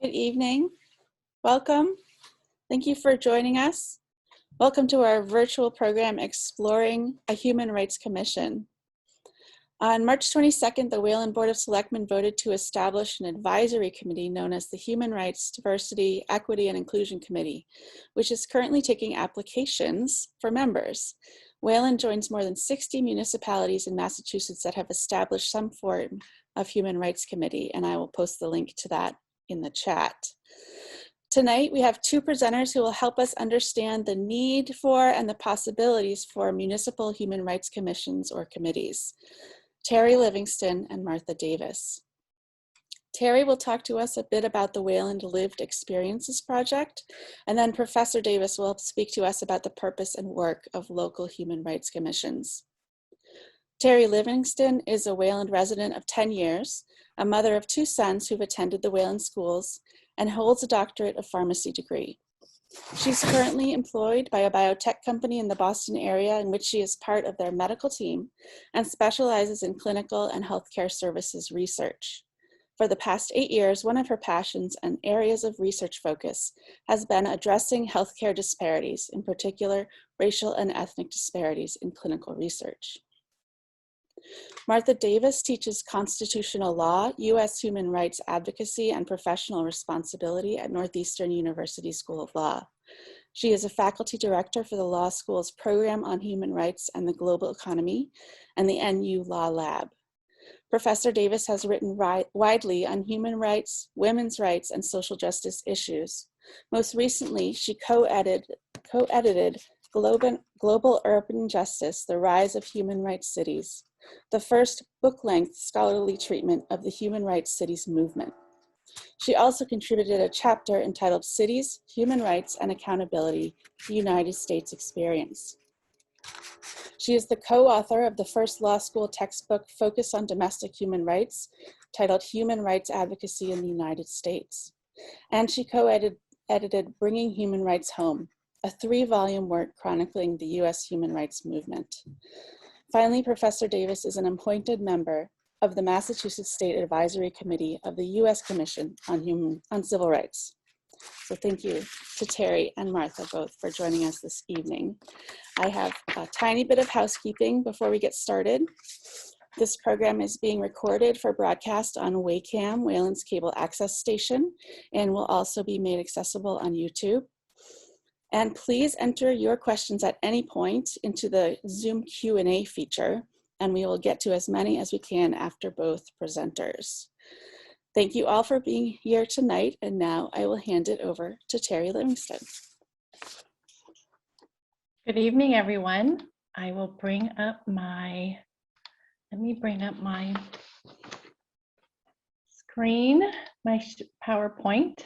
Good evening. Welcome. Thank you for joining us. Welcome to our virtual program, Exploring a Human Rights Commission. On March 22nd, the Wayland Board of Selectmen voted to establish an advisory committee known as the Human Rights, Diversity, Equity, and Inclusion Committee, which is currently taking applications for members. Wayland joins more than 60 municipalities in Massachusetts that have established some form of Human Rights Committee, and I will post the link to that in the chat. Tonight, we have two presenters who will help us understand the need for and the possibilities for municipal human rights commissions or committees. Terrie Livingston and Martha Davis. Terrie will talk to us a bit about the Wayland Lived Experiences Project, and then Professor Davis will speak to us about the purpose and work of local human rights commissions. Terrie Livingston is a Wayland resident of 10 years, a mother of 2 sons who've attended the Wayland schools, and holds a doctorate of pharmacy degree. She's currently employed by a biotech company in the Boston area in which she is part of their medical team and specializes in clinical and healthcare services research. For the past 8 years, one of her passions and areas of research focus has been addressing healthcare disparities, in particular, racial and ethnic disparities in clinical research. Martha Davis teaches constitutional law, U.S. human rights advocacy, and professional responsibility at Northeastern University School of Law. She is a faculty director for the law school's program on human rights and the global economy and the NuLawLab. Professor Davis has written widely on human rights, women's rights, and social justice issues. Most recently, she co-edited Global Urban Justice, The Rise of Human Rights Cities, the first book-length scholarly treatment of the human rights cities movement. She also contributed a chapter entitled Cities, Human Rights, and Accountability, the United States Experience. She is the co-author of the first law school textbook focused on domestic human rights, titled Human Rights Advocacy in the United States. And she co-edited Bringing Human Rights Home, a 3-volume work chronicling the U.S. human rights movement. Finally, Professor Davis is an appointed member of the Massachusetts State Advisory Committee of the U.S. Commission on Civil Rights. So thank you to Terrie and Martha both for joining us this evening. I have a tiny bit of housekeeping before we get started. This program is being recorded for broadcast on Waycam, Wayland's cable access station, and will also be made accessible on YouTube. And please enter your questions at any point into the Zoom Q&A feature, and we will get to as many as we can after both presenters. Thank you all for being here tonight, and now I will hand it over to Terrie Livingston. Good evening, everyone. I will bring up let me bring up my screen, my PowerPoint.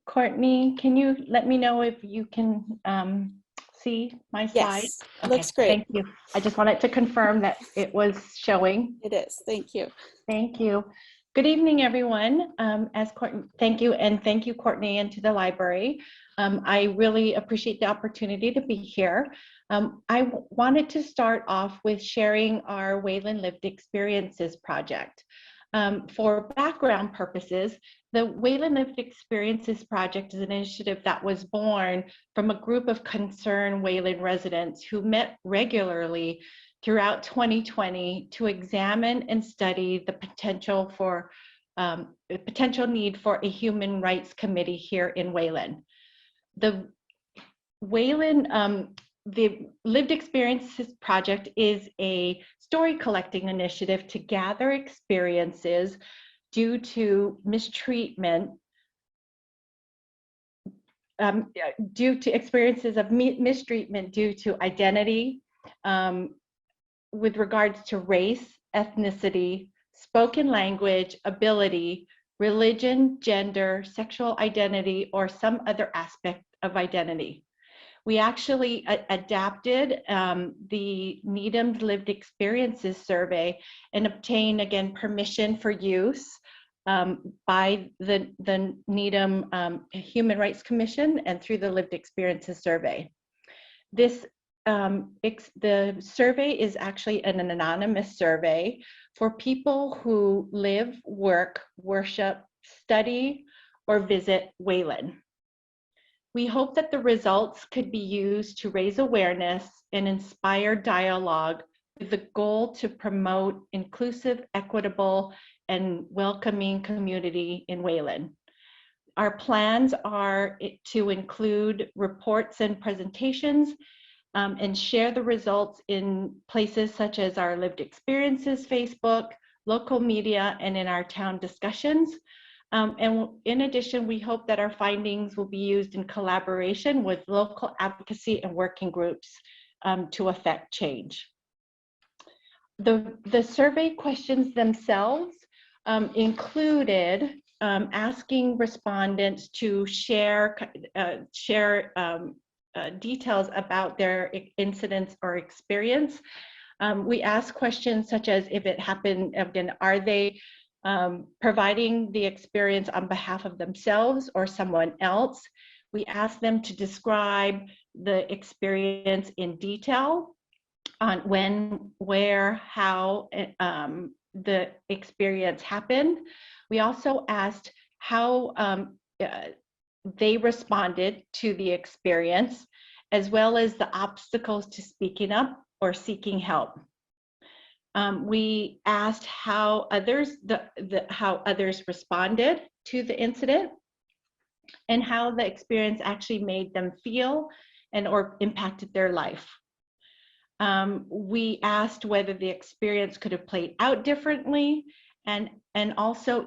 Courtney, can you let me know if you can see my slide? Yes, okay, looks great. Thank you. I just wanted to confirm that it was showing. It is, thank you. Thank you. Good evening, everyone. Thank you, and thank you, Courtney, and to the library. I really appreciate the opportunity to be here. I wanted to start off with sharing our Wayland Lived Experiences project. For background purposes, the Wayland Lived Experiences Project is an initiative that was born from a group of concerned Wayland residents who met regularly throughout 2020 to examine and study the potential need for a human rights committee here in Wayland. The Lived Experiences Project is a story collecting initiative to gather experiences due to mistreatment, mistreatment due to identity, with regards to race, ethnicity, spoken language, ability, religion, gender, sexual identity, or some other aspect of identity. We actually adapted the Needham's Lived Experiences Survey and obtained, again, permission for use by the Needham Human Rights Commission and through the Lived Experiences Survey. This the survey is actually an anonymous survey for people who live, work, worship, study, or visit Wayland. We hope that the results could be used to raise awareness and inspire dialogue with the goal to promote inclusive, equitable, and welcoming community in Wayland. Our plans are to include reports and presentations and share the results in places such as our lived experiences Facebook, local media, and in our town discussions. And in addition, we hope that our findings will be used in collaboration with local advocacy and working groups to affect change. The survey questions themselves included asking respondents to share details about their incidents or experience. We asked questions such as, if it happened again, are they providing the experience on behalf of themselves or someone else? We asked them to describe the experience in detail on when, where, how the experience happened. We also asked how they responded to the experience, as well as the obstacles to speaking up or seeking help. We asked how others responded to the incident and how the experience actually made them feel and or impacted their life. We asked whether the experience could have played out differently, and also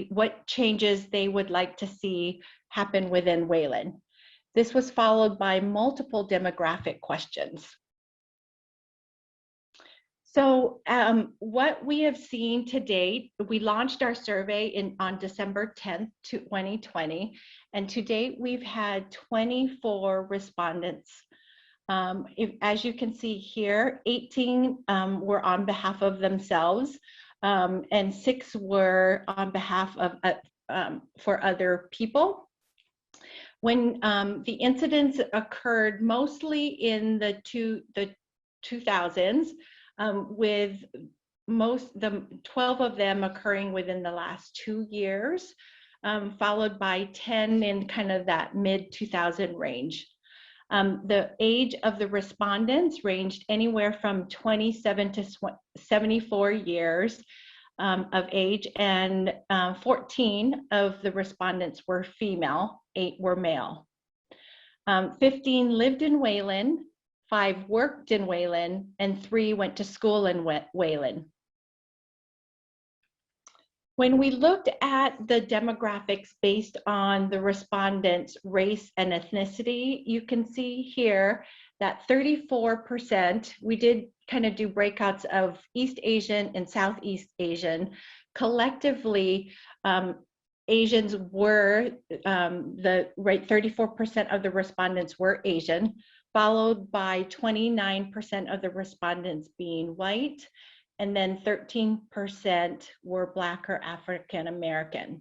what changes they would like to see happen within Wayland. This was followed by multiple demographic questions. So what we have seen to date, we launched our survey on December 10th, 2020, and to date we've had 24 respondents. As you can see here, 18 were on behalf of themselves, and 6 were on behalf of for other people. When the incidents occurred mostly in the 2000s, with 12 of them occurring within the last 2 years, followed by 10 in kind of that mid-2000 range. The age of the respondents ranged anywhere from 27 to 74 years of age, and 14 of the respondents were female, 8 were male. 15 lived in Wayland, 5 worked in Wayland, and 3 went to school in Wayland. When we looked at the demographics based on the respondents' race and ethnicity, you can see here that 34%, we did kind of do breakouts of East Asian and Southeast Asian. Collectively, Asians were, 34% of the respondents were Asian, followed by 29% of the respondents being white, and then 13% were Black or African American.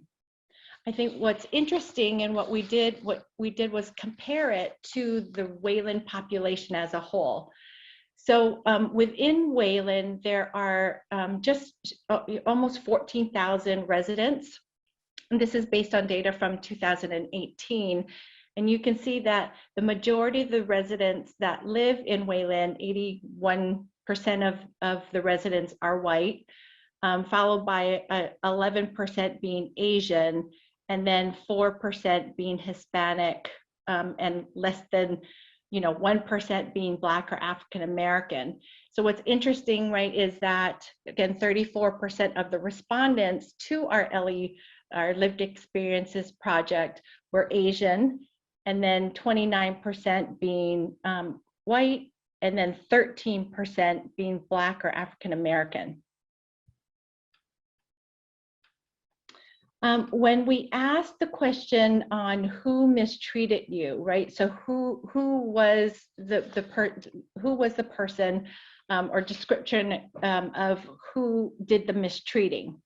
I think what's interesting and what we did was compare it to the Wayland population as a whole. So within Wayland, there are just almost 14,000 residents. And this is based on data from 2018. And you can see that the majority of the residents that live in Wayland, 81% of the residents are white, followed by 11% being Asian, and then 4% being Hispanic, and less than 1% being Black or African American. So what's interesting, right, is that again, 34% of the respondents to our lived experiences project were Asian, and then 29% being white, and then 13% being Black or African American. When we asked the question on who mistreated you, right? So who was the person or description of who did the mistreating?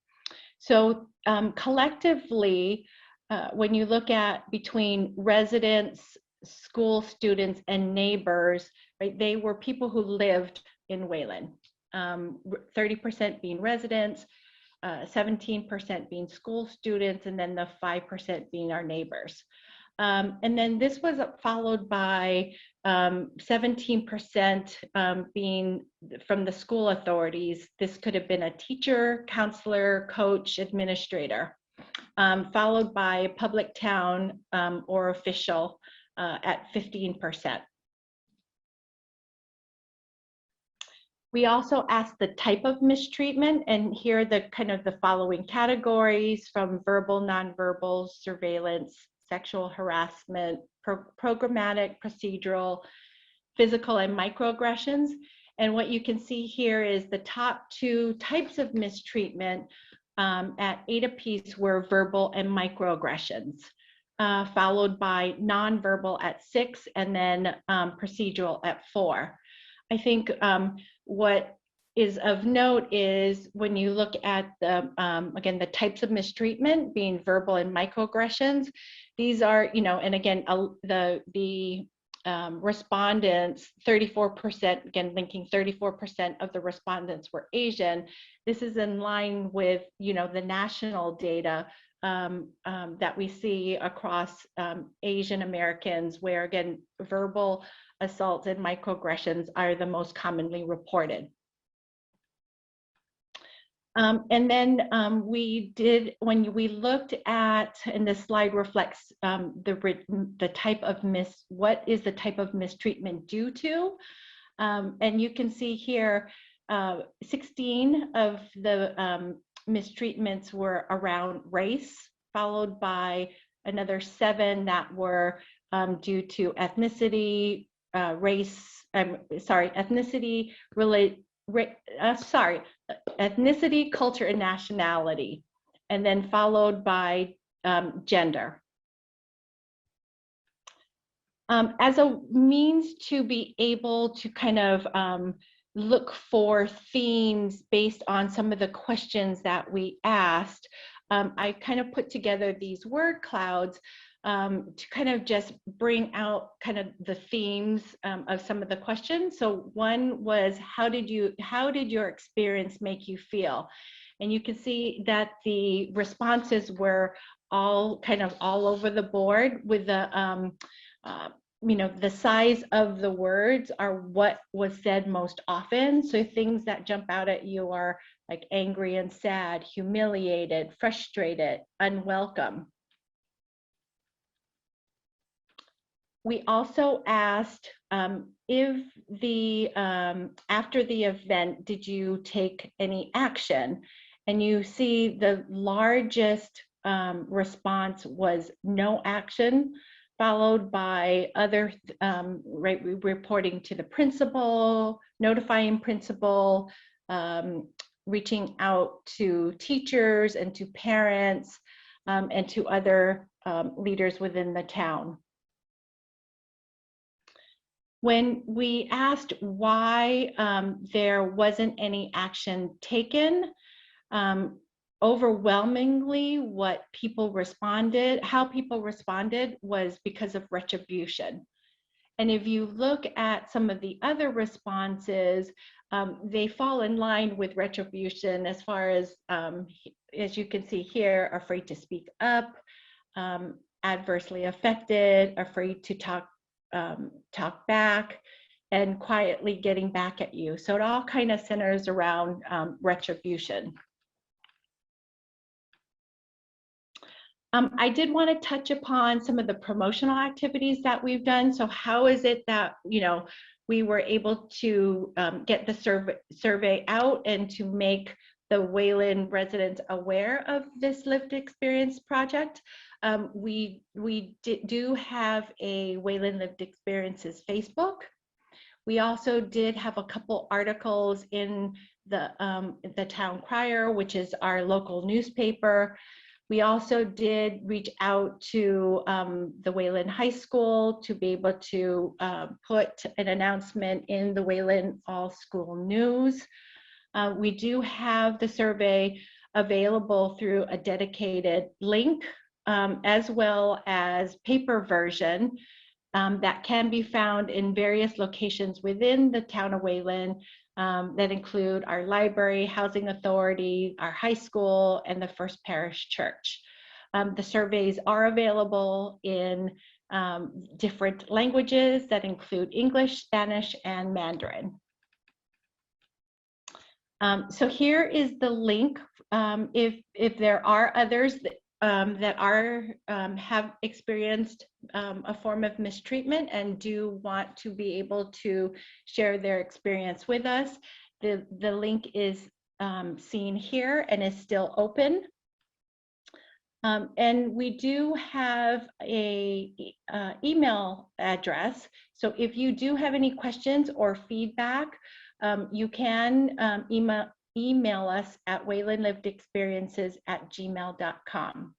So collectively, when you look at between residents, school students, and neighbors, right? They were people who lived in Wayland, 30% being residents, 17% being school students, and then the 5% being our neighbors. And then this was followed by 17% being from the school authorities. This could have been a teacher, counselor, coach, administrator, followed by a public town or official at 15%. We also asked the type of mistreatment, and here are the kind of the following categories: from verbal, nonverbal, surveillance, sexual harassment, programmatic, procedural, physical, and microaggressions. And what you can see here is the top two types of mistreatment at 8 apiece were verbal and microaggressions, followed by nonverbal at 6, and then procedural at 4. I think what is of note is when you look at the, again, the types of mistreatment being verbal and microaggressions, these are, and again, the respondents, 34%, again, linking 34% of the respondents were Asian. This is in line with, the national data that we see across Asian Americans, where again, verbal assaults and microaggressions are the most commonly reported. And then we did, when we looked at, and this slide reflects the type of what is the type of mistreatment due to? And you can see here, 16 of the mistreatments were around race, followed by another 7 that were due to ethnicity, ethnicity, culture, and nationality, and then followed by gender. As a means to be able to kind of look for themes based on some of the questions that we asked, I kind of put together these word clouds to kind of just bring out kind of the themes of some of the questions. So one was, how did your experience make you feel? And you can see that the responses were all kind of all over the board, with the the size of the words are what was said most often. So things that jump out at you are like angry and sad, humiliated, frustrated, unwelcome. We also asked if after the event, did you take any action? And you see the largest response was no action, followed by other reporting to the principal, notifying principal, reaching out to teachers and to parents and to other leaders within the town. When we asked why there wasn't any action taken, overwhelmingly how people responded was because of retribution. And if you look at some of the other responses, they fall in line with retribution as far as you can see here, afraid to speak up, adversely affected, afraid to talk back, and quietly getting back at you. So it all kind of centers around retribution. I did want to touch upon some of the promotional activities that we've done. So how is it that we were able to get the survey out and to make the Wayland residents aware of this lived experience project? We do have a Wayland Lived Experiences Facebook. We also did have a couple articles in the Town Crier, which is our local newspaper. We also did reach out to the Wayland High School to be able to put an announcement in the Wayland All School News. We do have the survey available through a dedicated link, as well as paper version. that can be found in various locations within the town of Wayland that include our library, housing authority, our high school, and the First Parish Church. The surveys are available in different languages that include English, Spanish, and Mandarin. So here is the link. If there are others that have experienced a form of mistreatment and do want to be able to share their experience with us, the link is seen here and is still open. And we do have a email address. So if you do have any questions or feedback, you can email us at waylandlivedexperiences@gmail.com.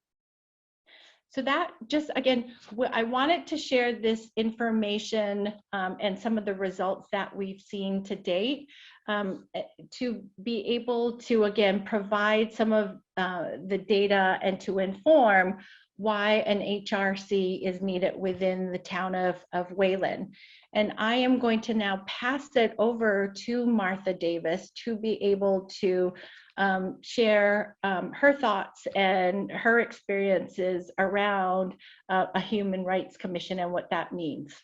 So that just, again, I wanted to share this information and some of the results that we've seen to date to be able to, again, provide some of the data and to inform why an HRC is needed within the town of Wayland. And I am going to now pass it over to Martha Davis to be able to share her thoughts and her experiences around a Human Rights Commission and what that means.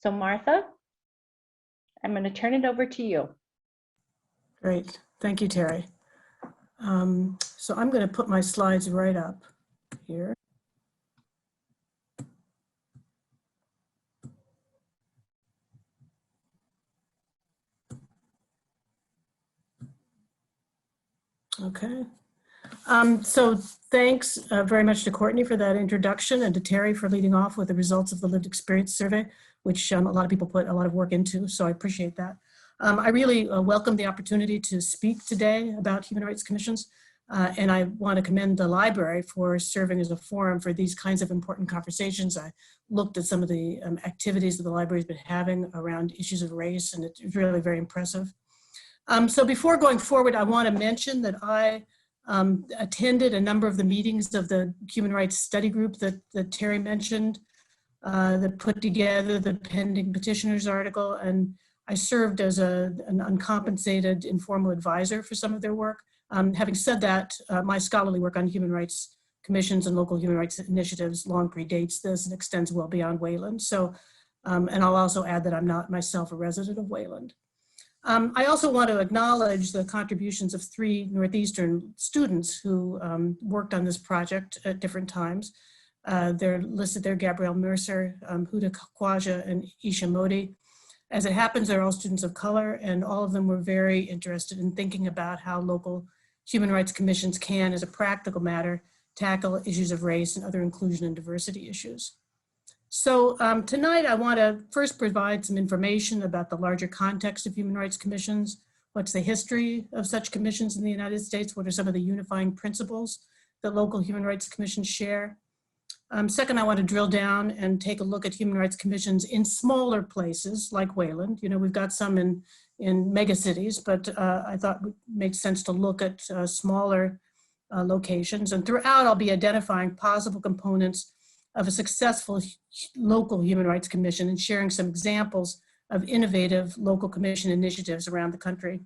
So Martha, I'm going to turn it over to you. Great, thank you, Terry. So I'm going to put my slides right up here. Okay. So thanks very much to Courtney for that introduction and to Terry for leading off with the results of the lived experience survey, which a lot of people put a lot of work into, so I appreciate that. I really welcome the opportunity to speak today about human rights commissions, and I want to commend the library for serving as a forum for these kinds of important conversations. I looked at some of the activities that the library's been having around issues of race, and it's really very impressive. So before going forward, I want to mention that I attended a number of the meetings of the Human Rights Study Group that Terry mentioned, that put together the pending petitioners article, and I served as an uncompensated informal advisor for some of their work. Having said that, my scholarly work on human rights commissions and local human rights initiatives long predates this and extends well beyond Wayland. So, and I'll also add that I'm not myself a resident of Wayland. I also want to acknowledge the contributions of 3 Northeastern students who worked on this project at different times. They're listed there: Gabrielle Mercer, Huda Kwaja, and Isha Modi. As it happens, they're all students of color, and all of them were very interested in thinking about how local human rights commissions can, as a practical matter, tackle issues of race and other inclusion and diversity issues. So tonight I want to first provide some information about the larger context of human rights commissions. What's the history of such commissions in the United States? What are some of the unifying principles that local human rights commissions share? Second, I want to drill down and take a look at human rights commissions in smaller places like Wayland. You know, we've got some in mega cities, but I thought it made sense to look at smaller locations. And throughout, I'll be identifying possible components of a successful local human rights commission and sharing some examples of innovative local commission initiatives around the country.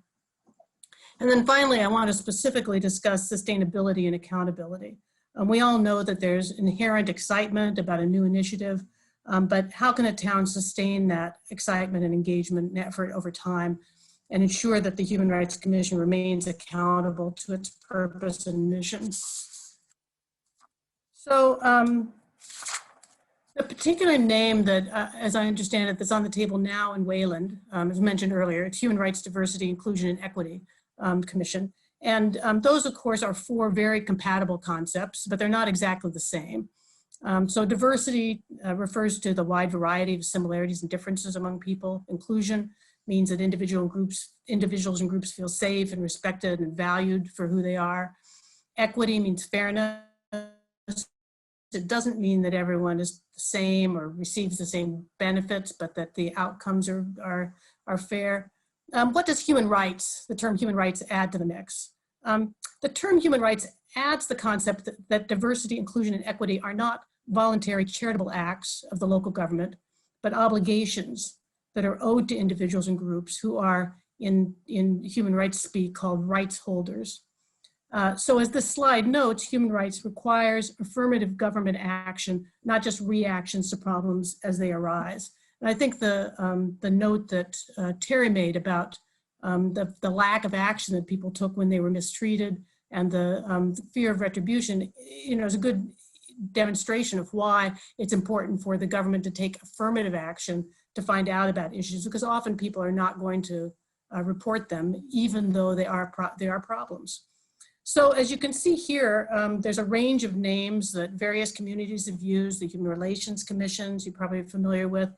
And then finally, I want to specifically discuss sustainability and accountability. We all know that there's inherent excitement about a new initiative, but how can a town sustain that excitement and engagement and effort over time and ensure that the Human Rights Commission remains accountable to its purpose and mission? So the particular name that, as I understand it, that's on the table now in Wayland, as mentioned earlier, it's Human Rights, Diversity, Inclusion, and Equity Commission. And those, of course, are 4 very compatible concepts, but they're not exactly the same. So diversity refers to the wide variety of similarities and differences among people. Inclusion means that individuals and groups feel safe and respected and valued for who they are. Equity means fairness. It doesn't mean that everyone is the same or receives the same benefits, but that the outcomes are fair. What does human rights, the term human rights, add to the mix? The term human rights adds the concept that diversity, inclusion, and equity are not voluntary charitable acts of the local government, but obligations that are owed to individuals and groups who are in human rights speak called rights holders. So as this slide notes, human rights requires affirmative government action, not just reactions to problems as they arise. And I think the note that Terrie made about the lack of action that people took when they were mistreated and the fear of retribution, is a good demonstration of why it's important for the government to take affirmative action to find out about issues, because often people are not going to report them, even though they are problems. So as you can see here, there's a range of names that various communities have used: the Human Relations Commissions, you're probably familiar with,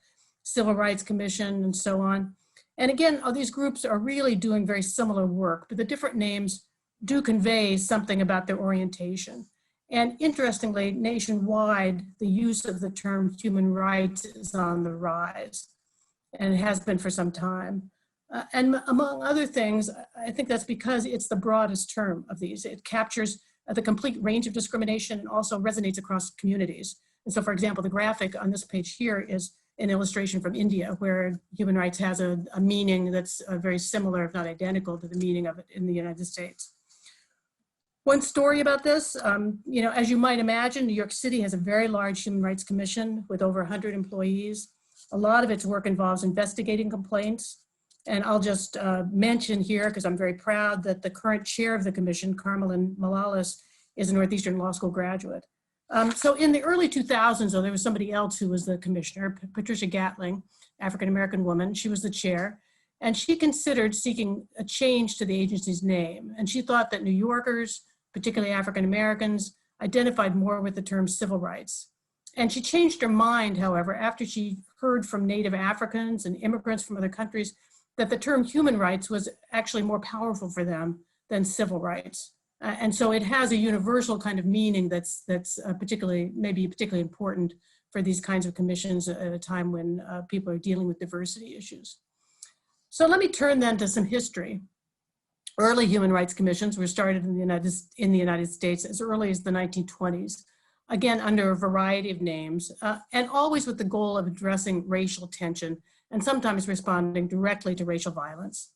Civil Rights Commission, and so on. And again, all these groups are really doing very similar work, but the different names do convey something about their orientation. And interestingly, nationwide, the use of the term human rights is on the rise, and it has been for some time. And among other things, I think that's because it's the broadest term of these. It captures the complete range of discrimination and also resonates across communities. And so, for example, the graphic on this page here is an illustration from India, where human rights has a meaning that's very similar, if not identical, to the meaning of it in the United States. One story about this, as you might imagine, New York City has a very large Human Rights Commission with over 100 employees. A lot of its work involves investigating complaints. And I'll just mention here, because I'm very proud, that the current chair of the commission, Carmelyn Malalis, is a Northeastern Law School graduate. So in the early 2000s, though, there was somebody else who was the commissioner, Patricia Gatling, African-American woman. She was the chair, and she considered seeking a change to the agency's name. And she thought that New Yorkers, particularly African-Americans, identified more with the term civil rights. And she changed her mind, however, after she heard from Native Africans and immigrants from other countries that the term human rights was actually more powerful for them than civil rights. And so it has a universal kind of meaning that's maybe particularly important for these kinds of commissions at a time when people are dealing with diversity issues. So let me turn then to some history. Early human rights commissions were started in the United States as early as the 1920s, again under a variety of names, and always with the goal of addressing racial tension and sometimes responding directly to racial violence.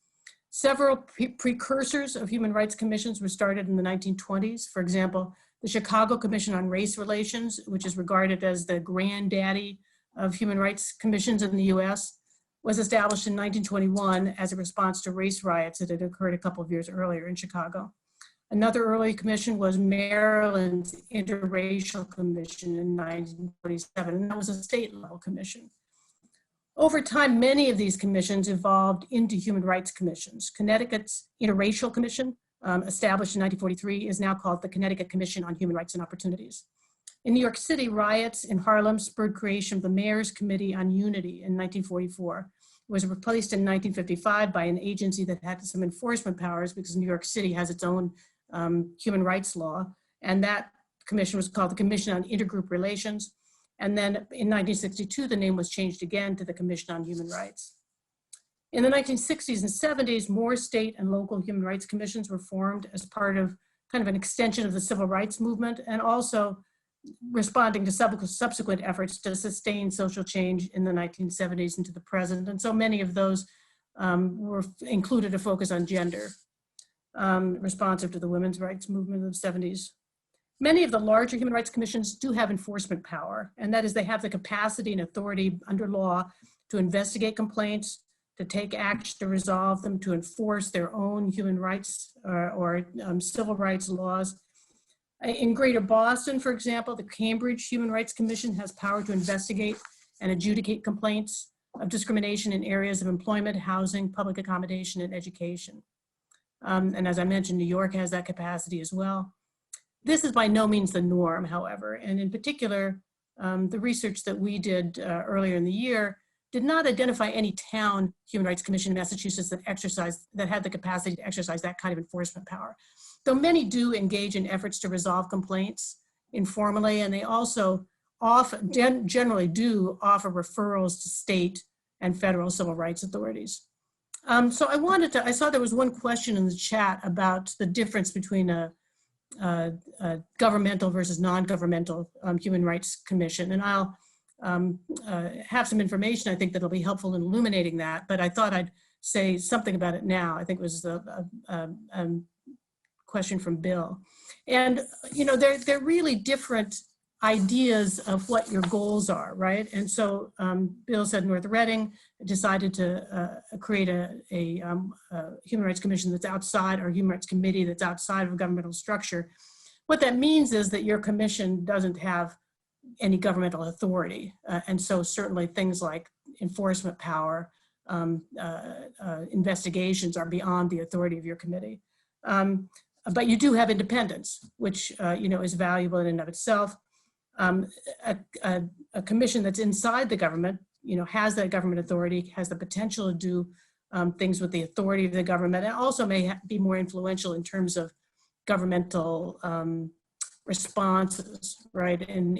Several precursors of human rights commissions were started in the 1920s. For example, the Chicago Commission on Race Relations, which is regarded as the granddaddy of human rights commissions in the US, was established in 1921 as a response to race riots that had occurred a couple of years earlier in Chicago. Another early commission was Maryland's Interracial Commission in 1927, and that was a state level commission. Over time, many of these commissions evolved into human rights commissions. Connecticut's Interracial Commission, established in 1943, is now called the Connecticut Commission on Human Rights and Opportunities. In New York City, riots in Harlem spurred creation of the Mayor's Committee on Unity in 1944. It was replaced in 1955 by an agency that had some enforcement powers because New York City has its own human rights law. And that commission was called the Commission on Intergroup Relations. And then in 1962, the name was changed again to the Commission on Human Rights. In the 1960s and 70s, more state and local human rights commissions were formed as part of kind of an extension of the civil rights movement, and also responding to subsequent efforts to sustain social change in the 1970s into the present. And so many of those included a focus on gender, responsive to the women's rights movement of the 70s. Many of the larger human rights commissions do have enforcement power, and that is they have the capacity and authority under law to investigate complaints, to take action to resolve them, to enforce their own human rights or civil rights laws. In Greater Boston, for example, the Cambridge Human Rights Commission has power to investigate and adjudicate complaints of discrimination in areas of employment, housing, public accommodation, and education. And as I mentioned, New York has that capacity as well. This is by no means the norm, however, and in particular, the research that we did earlier in the year did not identify any town human rights commission in Massachusetts that had the capacity to exercise that kind of enforcement power. Though many do engage in efforts to resolve complaints informally, and they also generally do offer referrals to state and federal civil rights authorities. So I saw there was one question in the chat about the difference between a governmental versus non-governmental human rights commission, and I'll have some information I think that'll be helpful in illuminating that, but I thought I'd say something about it now. I think it was a question from Bill. And, you know, they're really different ideas of what your goals are, right? And so Bill said North Reading decided to create a Human Rights Commission that's outside, or Human Rights Committee that's outside of a governmental structure. What that means is that your commission doesn't have any governmental authority. And so certainly things like enforcement power, investigations are beyond the authority of your committee. But you do have independence, which you know, is valuable in and of itself. A commission that's inside the government, you know, has that government authority, has the potential to do things with the authority of the government, and also may be more influential in terms of governmental responses, right, in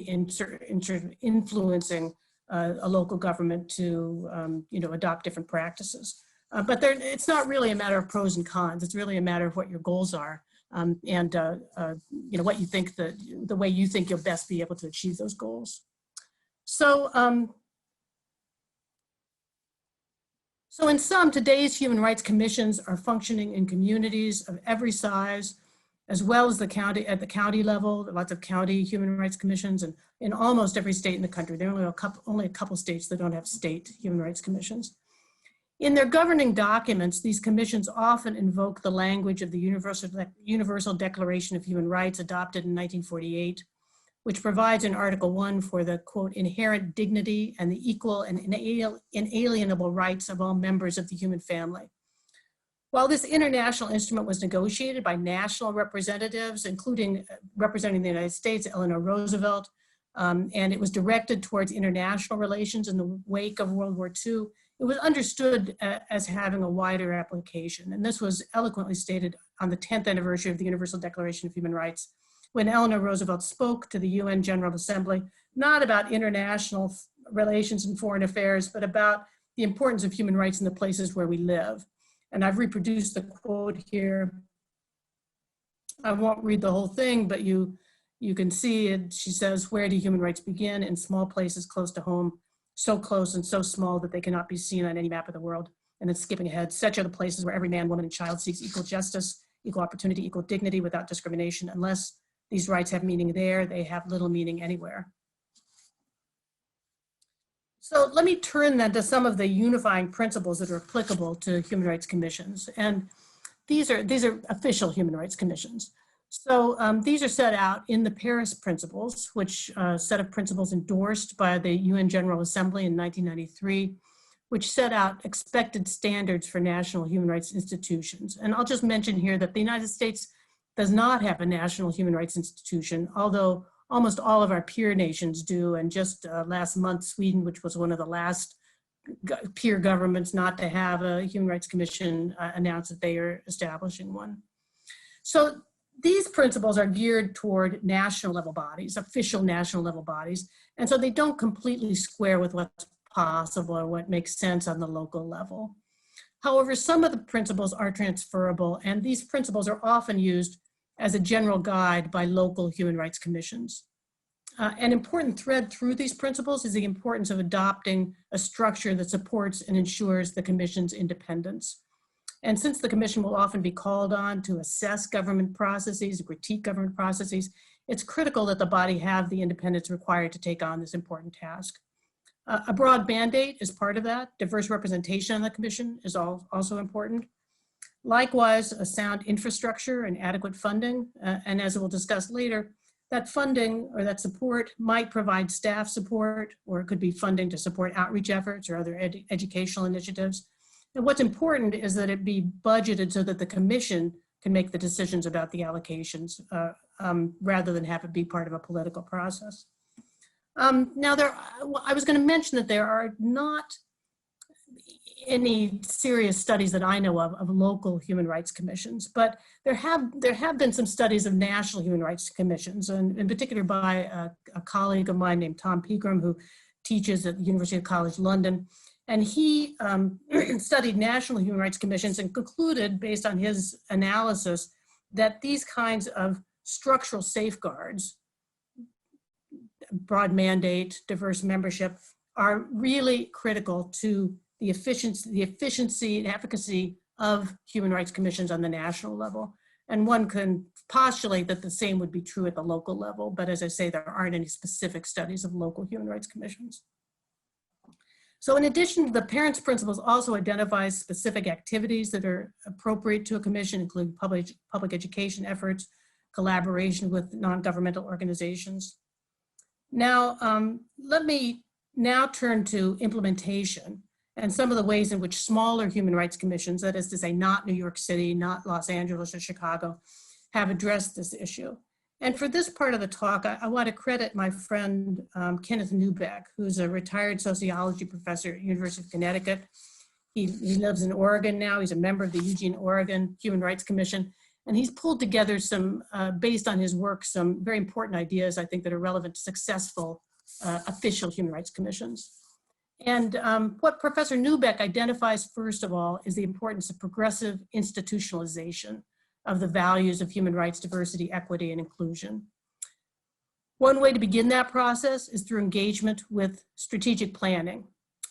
influencing a local government to, you know, adopt different practices. But it's not really a matter of pros and cons. It's really a matter of what your goals are, and you know, what you think the way you think you'll best be able to achieve those goals. So, so in sum, today's human rights commissions are functioning in communities of every size, as well as at the county level. Lots of county human rights commissions, and in almost every state in the country. There are only a couple states that don't have state human rights commissions. In their governing documents, these commissions often invoke the language of the Universal Declaration of Human Rights adopted in 1948, which provides in Article 1 for the, quote, inherent dignity and the equal and inalienable rights of all members of the human family. While this international instrument was negotiated by national representatives, including representing the United States, Eleanor Roosevelt, and it was directed towards international relations in the wake of World War II, it was understood as having a wider application. And this was eloquently stated on the 10th anniversary of the Universal Declaration of Human Rights, when Eleanor Roosevelt spoke to the UN General Assembly, not about international relations and foreign affairs, but about the importance of human rights in the places where we live. And I've reproduced the quote here. I won't read the whole thing, but you can see it. She says, "Where do human rights begin? In small places close to home, so close and so small that they cannot be seen on any map of the world." And then skipping ahead, "Such are the places where every man, woman, and child seeks equal justice, equal opportunity, equal dignity without discrimination. Unless these rights have meaning there, they have little meaning anywhere." So let me turn then to some of the unifying principles that are applicable to human rights commissions. And these are official human rights commissions. So these are set out in the Paris Principles, which set of principles endorsed by the UN General Assembly in 1993, which set out expected standards for national human rights institutions. And I'll just mention here that the United States does not have a national human rights institution, although almost all of our peer nations do. And just last month, Sweden, which was one of the last peer governments not to have a human rights commission, announced that they are establishing one. So these principles are geared toward national level bodies, official national level bodies. And so they don't completely square with what's possible or what makes sense on the local level. However, some of the principles are transferable, and these principles are often used as a general guide by local human rights commissions. An important thread through these principles is the importance of adopting a structure that supports and ensures the commission's independence. And since the commission will often be called on to assess government processes, critique government processes, it's critical that the body have the independence required to take on this important task. A broad mandate is part of that. Diverse representation on the commission is also important. Likewise, a sound infrastructure and adequate funding, and as we'll discuss later, that funding or that support might provide staff support, or it could be funding to support outreach efforts or other educational initiatives. And what's important is that it be budgeted so that the commission can make the decisions about the allocations rather than have it be part of a political process. Now, I was going to mention that there are not any serious studies that I know of local human rights commissions, but there have been some studies of national human rights commissions, and in particular by a colleague of mine named Tom Pegram, who teaches at the University College London. And he studied national human rights commissions and concluded, based on his analysis, that these kinds of structural safeguards broad mandate, diverse membership are really critical to the efficiency and efficacy of human rights commissions on the national level. And one can postulate that the same would be true at the local level, but as I say, there aren't any specific studies of local human rights commissions. So in addition, the parents' principles also identifies specific activities that are appropriate to a commission, including public education efforts, collaboration with non-governmental organizations. Now, let me now turn to implementation and some of the ways in which smaller human rights commissions, that is to say, not New York City, not Los Angeles or Chicago, have addressed this issue. And for this part of the talk, I want to credit my friend, Kenneth Neubeck, who's a retired sociology professor at University of Connecticut. He lives in Oregon now. He's a member of the Eugene, Oregon Human Rights Commission. And he's pulled together some, based on his work, some very important ideas, I think, that are relevant to successful official human rights commissions. And what Professor Neubeck identifies, first of all, is the importance of progressive institutionalization of the values of human rights, diversity, equity, and inclusion. One way to begin that process is through engagement with strategic planning,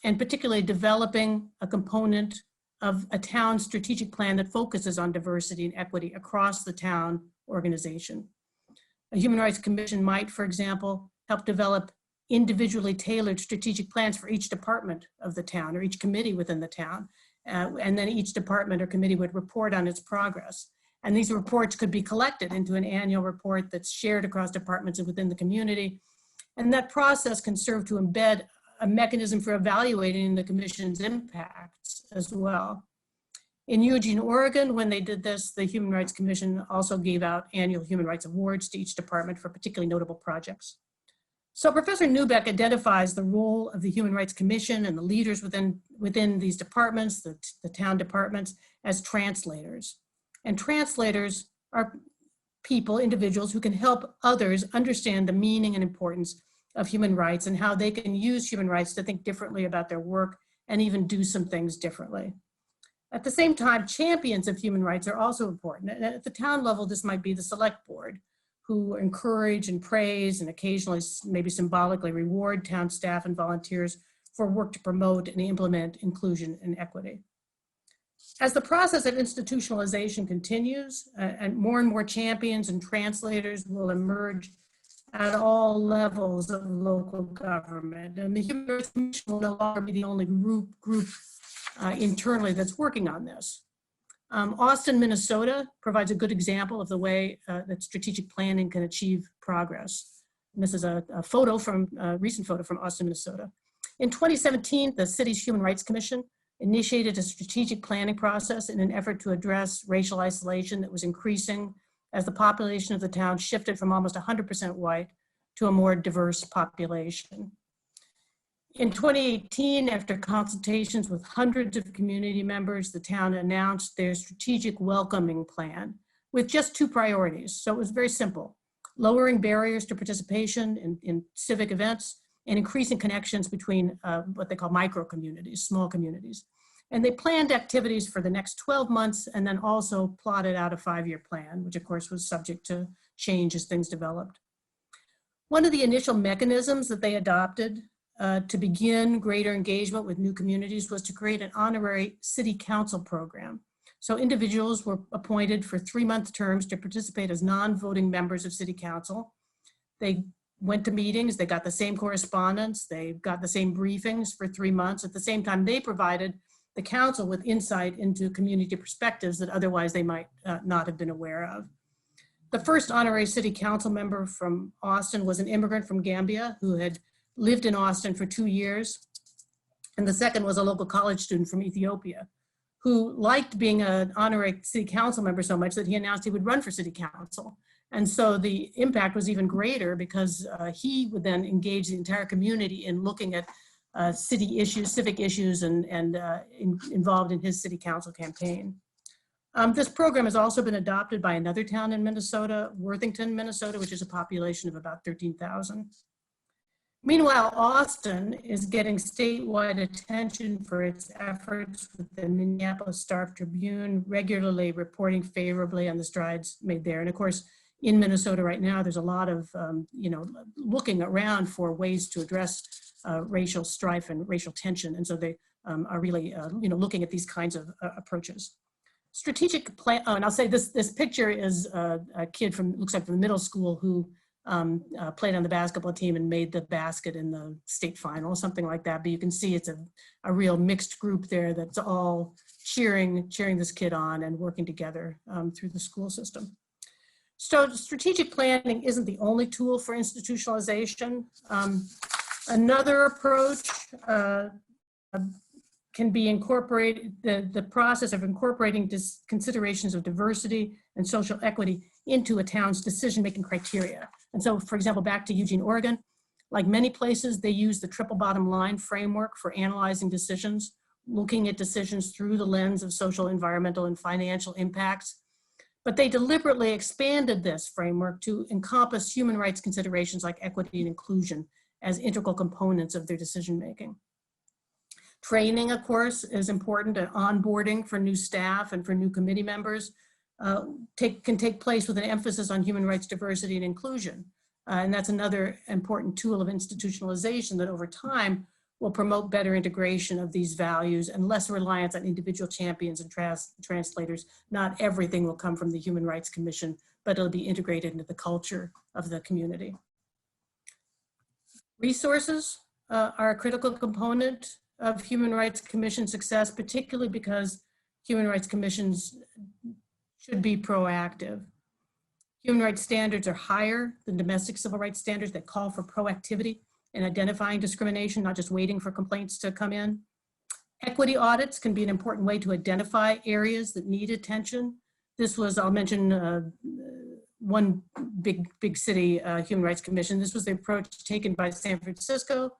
and particularly developing a component of a town's strategic plan that focuses on diversity and equity across the town organization. A human rights commission might, for example, help develop individually tailored strategic plans for each department of the town or each committee within the town. And then each department or committee would report on its progress. And these reports could be collected into an annual report that's shared across departments and within the community. And that process can serve to embed a mechanism for evaluating the commission's impacts as well. In Eugene, Oregon, when they did this, the Human Rights Commission also gave out annual human rights awards to each department for particularly notable projects. So Professor Neubeck identifies the role of the Human Rights Commission and the leaders within these departments, the town departments, as translators. And translators are people, individuals who can help others understand the meaning and importance of human rights and how they can use human rights to think differently about their work and even do some things differently. At the same time, champions of human rights are also important. And at the town level, this might be the select board, who encourage and praise and occasionally maybe symbolically reward town staff and volunteers for work to promote and implement inclusion and equity. As the process of institutionalization continues, and more champions and translators will emerge at all levels of local government. And the Human Rights Commission will no longer be the only group internally that's working on this. Austin, Minnesota provides a good example of the way that strategic planning can achieve progress. And this is a recent photo from Austin, Minnesota. In 2017, the city's Human Rights Commission initiated a strategic planning process in an effort to address racial isolation that was increasing as the population of the town shifted from almost 100% white to a more diverse population. In 2018, after consultations with hundreds of community members, the town announced their strategic welcoming plan with just 2 priorities. So it was very simple: lowering barriers to participation in civic events and increasing connections between what they call micro communities, small communities. And they planned activities for the next 12 months and then also plotted out a 5-year plan, which of course was subject to change as things developed. One of the initial mechanisms that they adopted to begin greater engagement with new communities was to create an honorary city council program. So individuals were appointed for 3-month terms to participate as non-voting members of city council. They went to meetings, they got the same correspondence, they got the same briefings for 3 months. At the same time, they provided the council with insight into community perspectives that otherwise they might not have been aware of. The first honorary city council member from Austin was an immigrant from Gambia who had lived in Austin for 2 years. And the second was a local college student from Ethiopia who liked being an honorary city council member so much that he announced he would run for city council. And so the impact was even greater because he would then engage the entire community in looking at city issues, civic issues, and involved in his city council campaign. This program has also been adopted by another town in Minnesota, Worthington, Minnesota, which is a population of about 13,000. Meanwhile, Austin is getting statewide attention for its efforts, with the Minneapolis Star Tribune regularly reporting favorably on the strides made there. And of course, in Minnesota right now, there's a lot of, looking around for ways to address racial strife and racial tension. And so they are really, looking at these kinds of approaches. Strategic plan, and I'll say this picture is a kid from, looks like from the middle school who played on the basketball team and made the basket in the state final, something like that. But you can see it's a real mixed group there that's all cheering this kid on and working together through the school system. So strategic planning isn't the only tool for institutionalization. Another approach can be incorporated, the process of incorporating considerations of diversity and social equity into a town's decision-making criteria. And so, for example, back to Eugene, Oregon, like many places, they use the triple bottom line framework for analyzing decisions, looking at decisions through the lens of social, environmental, and financial impacts. But they deliberately expanded this framework to encompass human rights considerations like equity and inclusion as integral components of their decision-making. Training, of course, is important, and onboarding for new staff and for new committee members can take place with an emphasis on human rights, diversity, and inclusion. And that's another important tool of institutionalization that over time will promote better integration of these values and less reliance on individual champions and translators. Not everything will come from the Human Rights Commission, but it'll be integrated into the culture of the community. Resources are a critical component of Human Rights Commission success, particularly because Human Rights Commissions should be proactive. Human rights standards are higher than domestic civil rights standards that call for proactivity in identifying discrimination, not just waiting for complaints to come in. Equity audits can be an important way to identify areas that need attention. This was, I'll mention one big city Human Rights Commission. This was the approach taken by San Francisco,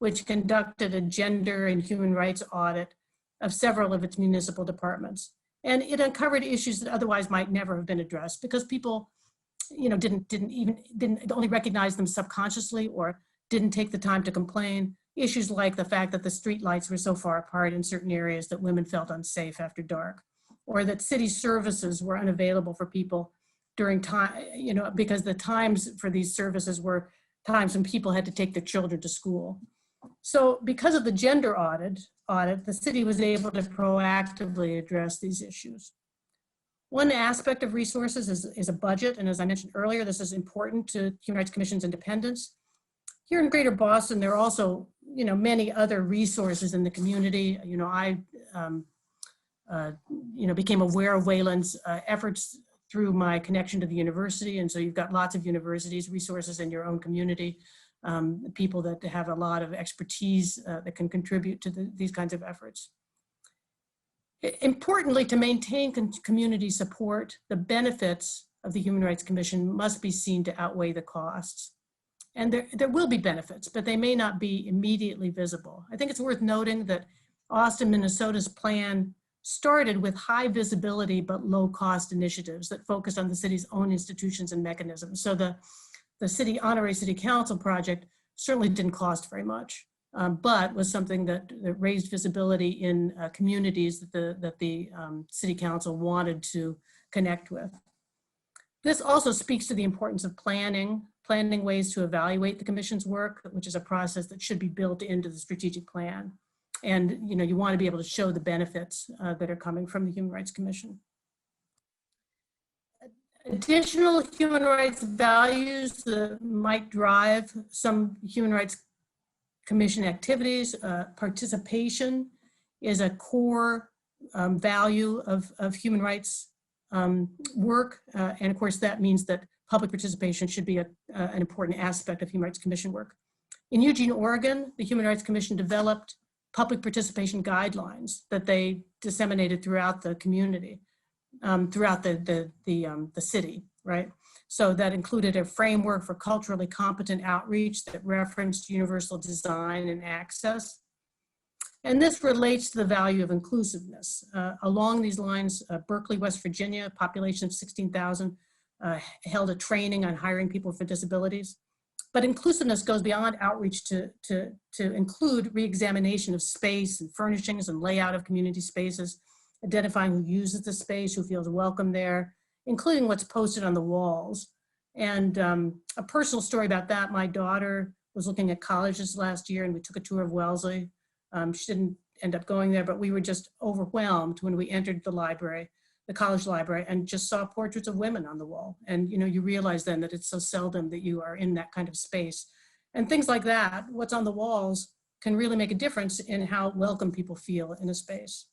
which conducted a gender and human rights audit of several of its municipal departments. And it uncovered issues that otherwise might never have been addressed because people, didn't only recognize them subconsciously or didn't take the time to complain. Issues like the fact that the street lights were so far apart in certain areas that women felt unsafe after dark, or that city services were unavailable for people during time, because the times for these services were times when people had to take their children to school. So because of the gender audit, the city was able to proactively address these issues. One aspect of resources is a budget. And as I mentioned earlier, this is important to Human Rights Commission's independence. Here in Greater Boston, there are also, many other resources in the community. I became aware of Wayland's efforts through my connection to the university. And so you've got lots of universities, resources in your own community, people that have a lot of expertise that can contribute to these kinds of efforts. Importantly, to maintain community support, the benefits of the Human Rights Commission must be seen to outweigh the costs. And there will be benefits, but they may not be immediately visible. I think it's worth noting that Austin, Minnesota's plan started with high visibility but low cost initiatives that focused on the city's own institutions and mechanisms. So the Honorary City Council project certainly didn't cost very much, but was something that raised visibility in communities that the City Council wanted to connect with. This also speaks to the importance of planning ways to evaluate the Commission's work, which is a process that should be built into the strategic plan. And you want to be able to show the benefits that are coming from the Human Rights Commission. Additional human rights values that might drive some Human Rights Commission activities. Participation is a core value of human rights work. And of course, that means that public participation should be an important aspect of Human Rights Commission work. In Eugene, Oregon, the Human Rights Commission developed public participation guidelines that they disseminated throughout the community, throughout the city, right? So that included a framework for culturally competent outreach that referenced universal design and access. And this relates to the value of inclusiveness. Along these lines, Berkeley, West Virginia, a population of 16,000, held a training on hiring people with disabilities. But inclusiveness goes beyond outreach to include re-examination of space and furnishings and layout of community spaces, identifying who uses the space, who feels welcome there, including what's posted on the walls. And a personal story about that, my daughter was looking at colleges last year and we took a tour of Wellesley. She didn't end up going there, but we were just overwhelmed when we entered the library, the college library, and just saw portraits of women on the wall. And you realize then that it's so seldom that you are in that kind of space. And things like that, what's on the walls, can really make a difference in how welcome people feel in a space.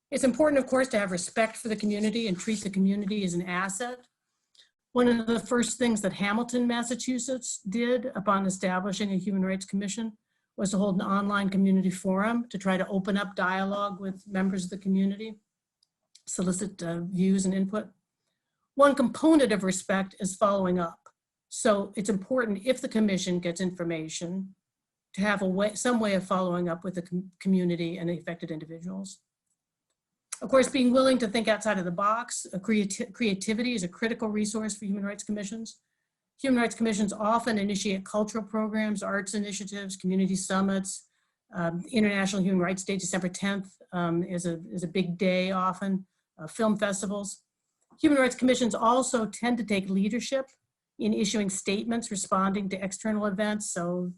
It's important, of course, to have respect for the community and treat the community as an asset. One of the first things that Hamilton, Massachusetts did upon establishing a Human Rights Commission was to hold an online community forum to try to open up dialogue with members of the community, solicit views and input. One component of respect is following up. So it's important, if the commission gets information, to have some way of following up with the community and the affected individuals. Of course, being willing to think outside of the box, creativity is a critical resource for human rights commissions. Human rights commissions often initiate cultural programs, arts initiatives, community summits. International Human Rights Day, December 10th, is a big day often, film festivals. Human rights commissions also tend to take leadership in issuing statements responding to external events. So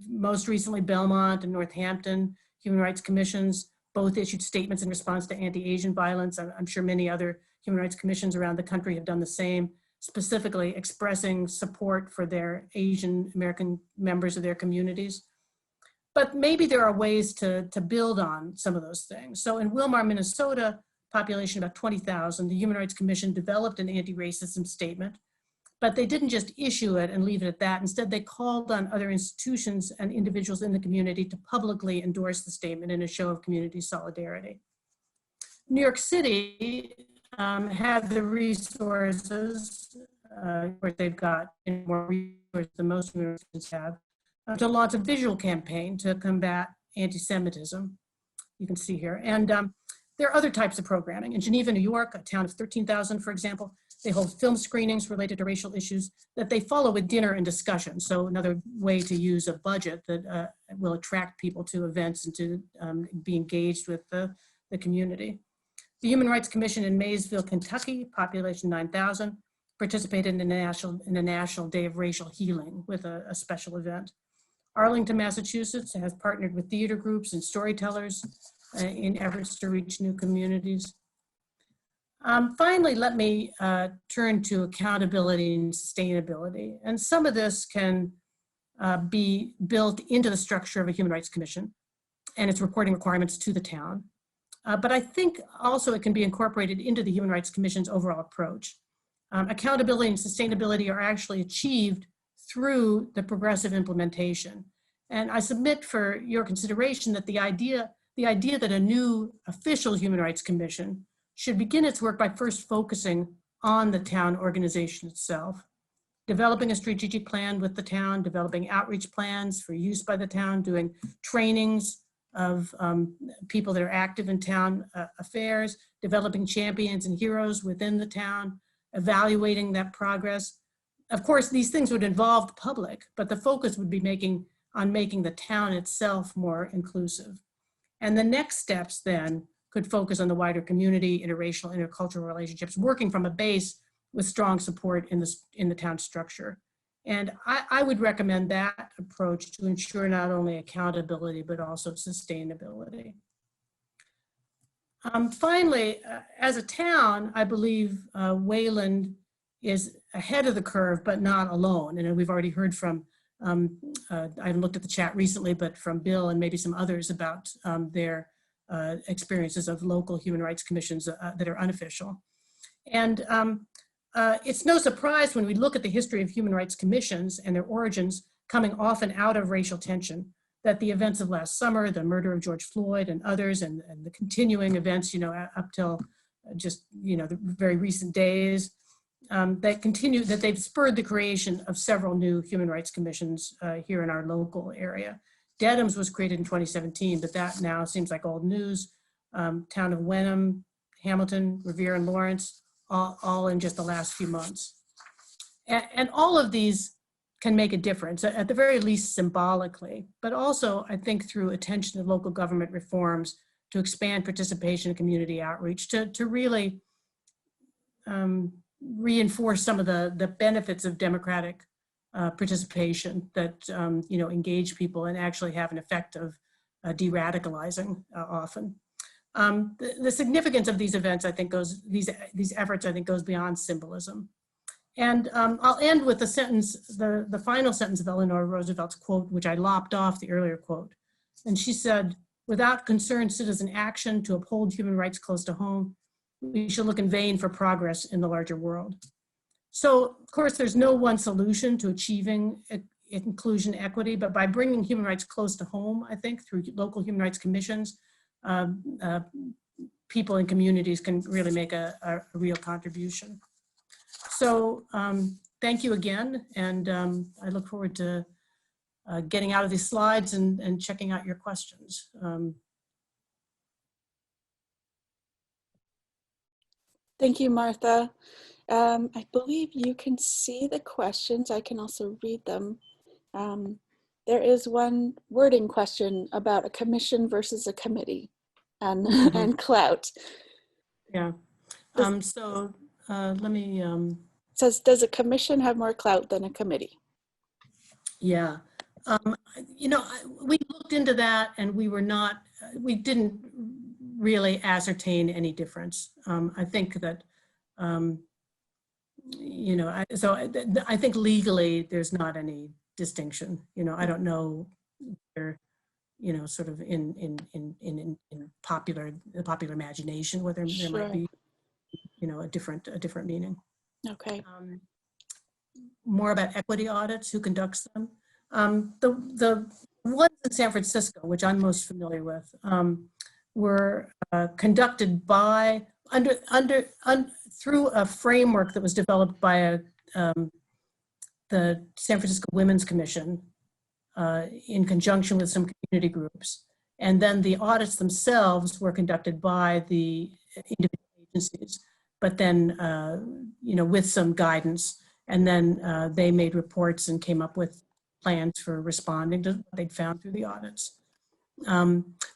most recently, Belmont and Northampton Human Rights Commissions both issued statements in response to anti-Asian violence. I'm sure many other human rights commissions around the country have done the same, specifically expressing support for their Asian American members of their communities. But maybe there are ways to build on some of those things. So in Wilmar, Minnesota, population about 20,000, the Human Rights Commission developed an anti-racism statement, but they didn't just issue it and leave it at that. Instead, they called on other institutions and individuals in the community to publicly endorse the statement in a show of community solidarity. New York City had the resources, they've got more resources than most universities have, to launch a visual campaign to combat anti-Semitism. You can see here. And there are other types of programming. In Geneva, New York, a town of 13,000, for example, they hold film screenings related to racial issues that they follow with dinner and discussion. So another way to use a budget that will attract people to events and to be engaged with the community. The Human Rights Commission in Maysville, Kentucky, population 9,000, participated in a national day of racial healing with a special event. Arlington, Massachusetts has partnered with theater groups and storytellers in efforts to reach new communities. Finally, let me turn to accountability and sustainability. And some of this can be built into the structure of a Human Rights Commission and its reporting requirements to the town. But I think also it can be incorporated into the Human Rights Commission's overall approach. Accountability and sustainability are actually achieved through the progressive implementation. And I submit for your consideration that the idea that a new official Human Rights Commission should begin its work by first focusing on the town organization itself, developing a strategic plan with the town, developing outreach plans for use by the town, doing trainings of people that are active in town affairs, developing champions and heroes within the town, evaluating that progress. Of course, these things would involve the public, but the focus would be on making the town itself more inclusive. And the next steps then could focus on the wider community, interracial, intercultural relationships, working from a base with strong support in the town structure. And I would recommend that approach to ensure not only accountability, but also sustainability. Finally, as a town, I believe Wayland is ahead of the curve, but not alone. And we've already heard from, I haven't looked at the chat recently, but from Bill and maybe some others about their experiences of local human rights commissions that are unofficial. And it's no surprise when we look at the history of human rights commissions and their origins coming often out of racial tension, that the events of last summer, the murder of George Floyd and others, and the continuing events, up till just, the very recent days, that they've spurred the creation of several new human rights commissions here in our local area. Dedham's was created in 2017, but that now seems like old news. Town of Wenham, Hamilton, Revere, and Lawrence, all in just the last few months. And all of these can make a difference, at the very least symbolically, but also I think through attention to local government reforms to expand participation in community outreach, to really reinforce some of the benefits of democratic participation that, engage people and actually have an effect of de-radicalizing often. The significance of these events, I think, these efforts, I think, goes beyond symbolism. And I'll end with the sentence, the final sentence of Eleanor Roosevelt's quote, which I lopped off the earlier quote. And she said, "Without concerned citizen action to uphold human rights close to home, we should look in vain for progress in the larger world." So, of course, there's no one solution to achieving inclusion equity, but by bringing human rights close to home, I think, through local human rights commissions, people in communities can really make a real contribution. So thank you again, and I look forward to getting out of these slides and checking out your questions. Thank you, Martha. I believe you can see the questions. I can also read them. There is one wording question about a commission versus a committee and, and Clout. Yeah. So let me. It says, does a commission have more clout than a committee? Yeah. We looked into that and we didn't really ascertain any difference. I think that, I think legally there's not any distinction. I don't know whether, sort of in the popular imagination, whether there might be, a different meaning. Okay. More about equity audits, who conducts them. The ones in San Francisco, which I'm most familiar with, were conducted by through a framework that was developed by the San Francisco Women's Commission in conjunction with some community groups. And then the audits themselves were conducted by the individual agencies, but then, with some guidance. And then they made reports and came up with plans for responding to what they'd found through the audits.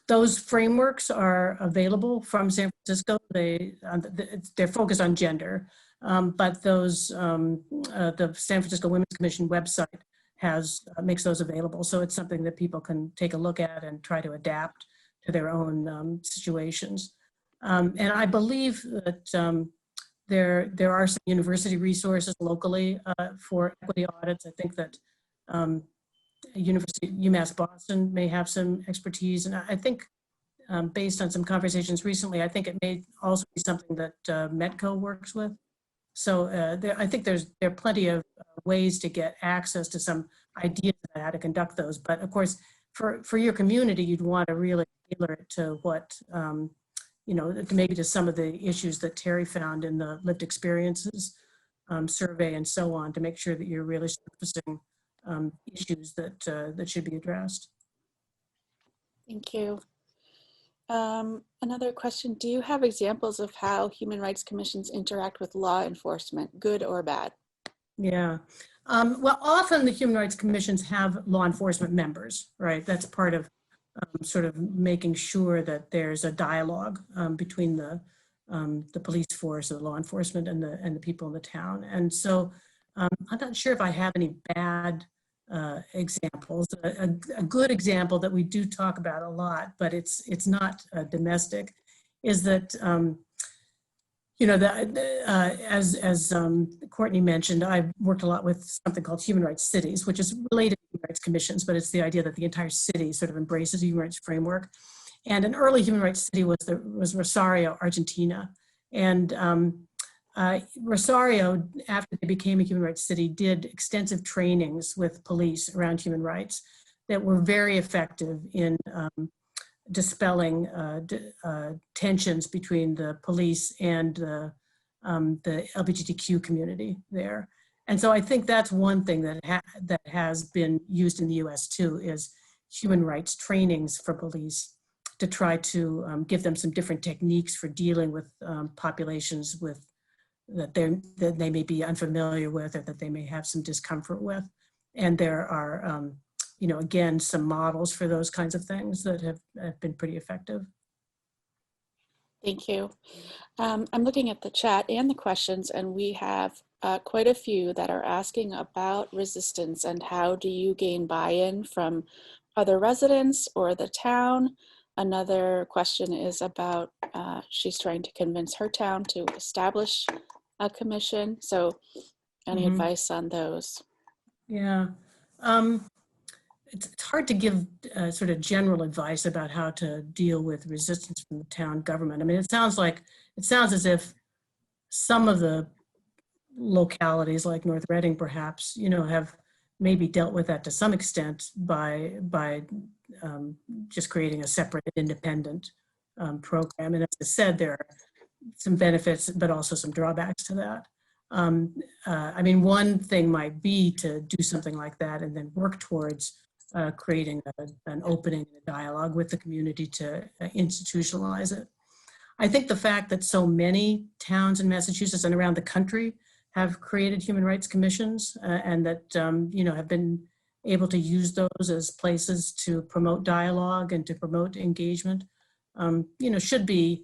Those frameworks are available from San Francisco. They're focused on gender, but those the San Francisco Women's Commission website makes those available. So it's something that people can take a look at and try to adapt to their own situations. And I believe that there are some university resources locally for equity audits. I think that UMass Boston may have some expertise, and I think based on some conversations recently, I think it may also be something that Metco works with. So I think there are plenty of ways to get access to some ideas about how to conduct those. But of course, for your community, you'd want to really tailor it to what, maybe to some of the issues that Terrie found in the lived experiences survey and so on, to make sure that you're really surfacing issues that should be addressed. Thank you. Another question, do you have examples of how human rights commissions interact with law enforcement, good or bad? Yeah. Well, often the human rights commissions have law enforcement members, right? That's part of sort of making sure that there's a dialogue between the police force, or the law enforcement, and the people in the town. And so I'm not sure if I have any bad examples. A good example that we do talk about a lot, but it's not domestic, is that as Courtney mentioned, I've worked a lot with something called human rights cities, which is related to human rights commissions, but it's the idea that the entire city sort of embraces a human rights framework. And an early human rights city was Rosario, Argentina. And Rosario, after they became a human rights city, did extensive trainings with police around human rights that were very effective in dispelling tensions between the police and the LGBTQ community there. And so I think that's one thing that has been used in the US too, is human rights trainings for police to try to give them some different techniques for dealing with populations that they may be unfamiliar with, or that they may have some discomfort with. And there are, again, some models for those kinds of things that have been pretty effective. Thank you. I'm looking at the chat and the questions, and we have quite a few that are asking about resistance and how do you gain buy-in from other residents or the town. Another question is about she's trying to convince her town to establish a commission. So any advice on those? Yeah. It's hard to give sort of general advice about how to deal with resistance from the town government. I mean, it sounds as if some of the localities like North Reading perhaps, have maybe dealt with that to some extent by just creating a separate independent program. And as I said, there are some benefits, but also some drawbacks to that. I mean, one thing might be to do something like that and then work towards creating an opening, a dialogue with the community to institutionalize it. I think the fact that so many towns in Massachusetts and around the country have created human rights commissions and that, have been able to use those as places to promote dialogue and to promote engagement, should be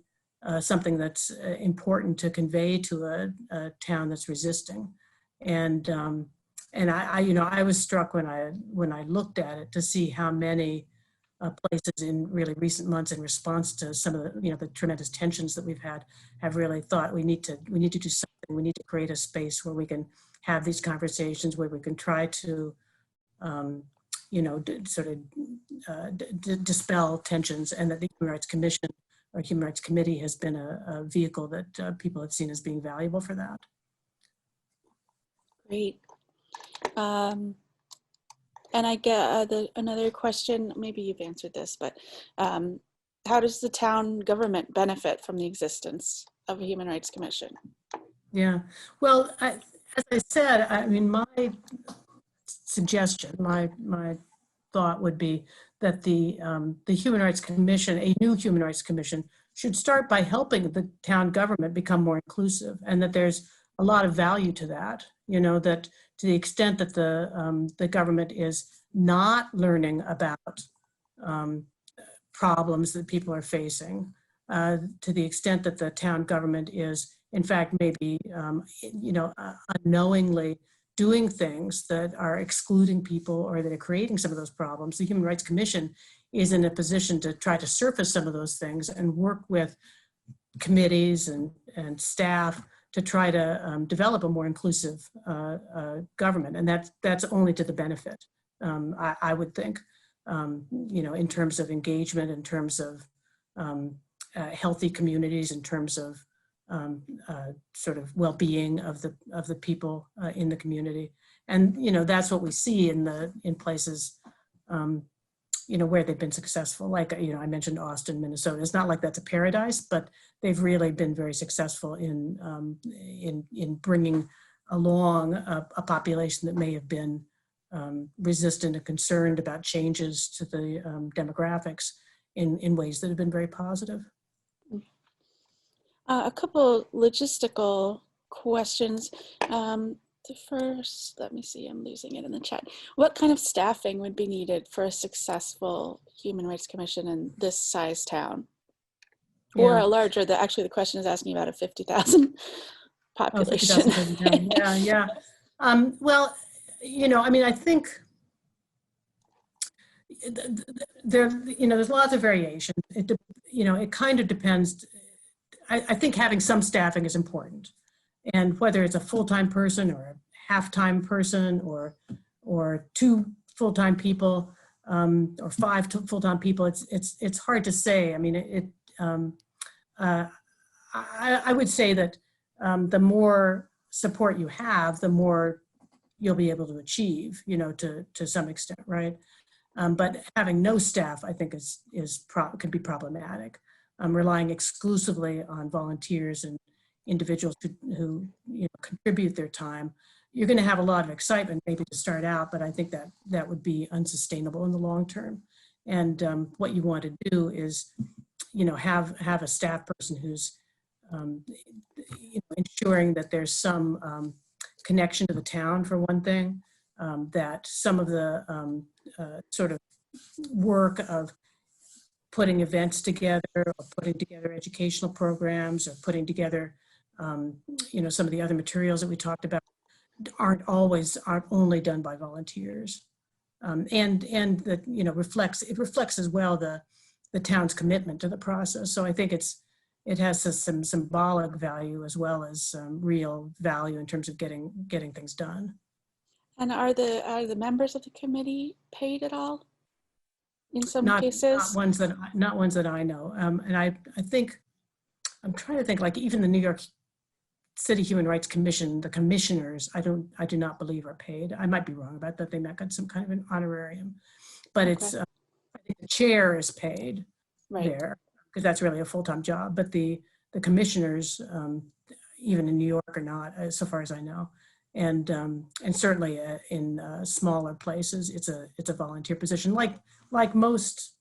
something that's important to convey to a town that's resisting. And I was struck when I looked at it to see how many places in really recent months in response to some of the, the tremendous tensions that we've had have really thought we need to do something. We need to create a space where we can have these conversations, where we can try to, dispel tensions, and that the Human Rights Commission or Human Rights Committee has been a vehicle that people have seen as being valuable for that. Great. And I get another question, maybe you've answered this, but how does the town government benefit from the existence of a Human Rights Commission? Yeah, well, as I said, I mean, my suggestion, my thought would be that the Human Rights Commission, a new Human Rights Commission, should start by helping the town government become more inclusive, and that there's a lot of value to that. That to the extent that the government is not learning about problems that people are facing, to the extent that the town government is, in fact, maybe unknowingly doing things that are excluding people or that are creating some of those problems, the Human Rights Commission is in a position to try to surface some of those things and work with committees and staff to try to develop a more inclusive government. And that's only to the benefit, I would think, in terms of engagement, in terms of healthy communities, in terms of sort of well-being of the people in the community. And, that's what we see in places, where they've been successful. Like, I mentioned Austin, Minnesota. It's not like that's a paradise, but they've really been very successful in bringing along a population that may have been resistant and concerned about changes to the demographics in ways that have been very positive. A couple logistical questions. The first, let me see, I'm losing it in the chat. What kind of staffing would be needed for a successful Human Rights Commission in this size town? Yeah. Or a larger, actually the question is asking about a 50,000 population. Oh, 50,000, yeah. Well, I mean, I think there's lots of variation. It kind of depends. I think having some staffing is important. And whether it's a full-time person or a half-time person or 2 full-time people or 5 full-time people, it's hard to say. I mean, I would say that the more support you have, the more you'll be able to achieve, to some extent, right? But having no staff, I think, could be problematic. Relying exclusively on volunteers and individuals who contribute their time, you're going to have a lot of excitement maybe to start out, but I think that would be unsustainable in the long term. And what you want to do is, have a staff person who's ensuring that there's some connection to the town, for one thing, that some of the sort of work of putting events together, or putting together educational programs, or putting together, you know, some of the other materials that we talked about aren't only done by volunteers. And that, you know, it reflects as well the town's commitment to the process. So I think it has some symbolic value as well as real value in terms of getting things done. And are the members of the committee paid at all? In some cases, not ones that I know. And I think I'm trying to think, like even the New York City Human Rights Commission, the commissioners, I do not believe are paid. I might be wrong about that. They might get some kind of an honorarium, but okay. it's I think the chair is paid Right. there because that's really a full-time job. But the commissioners, even in New York, are not, so far as I know. And certainly in smaller places, it's a volunteer position, like most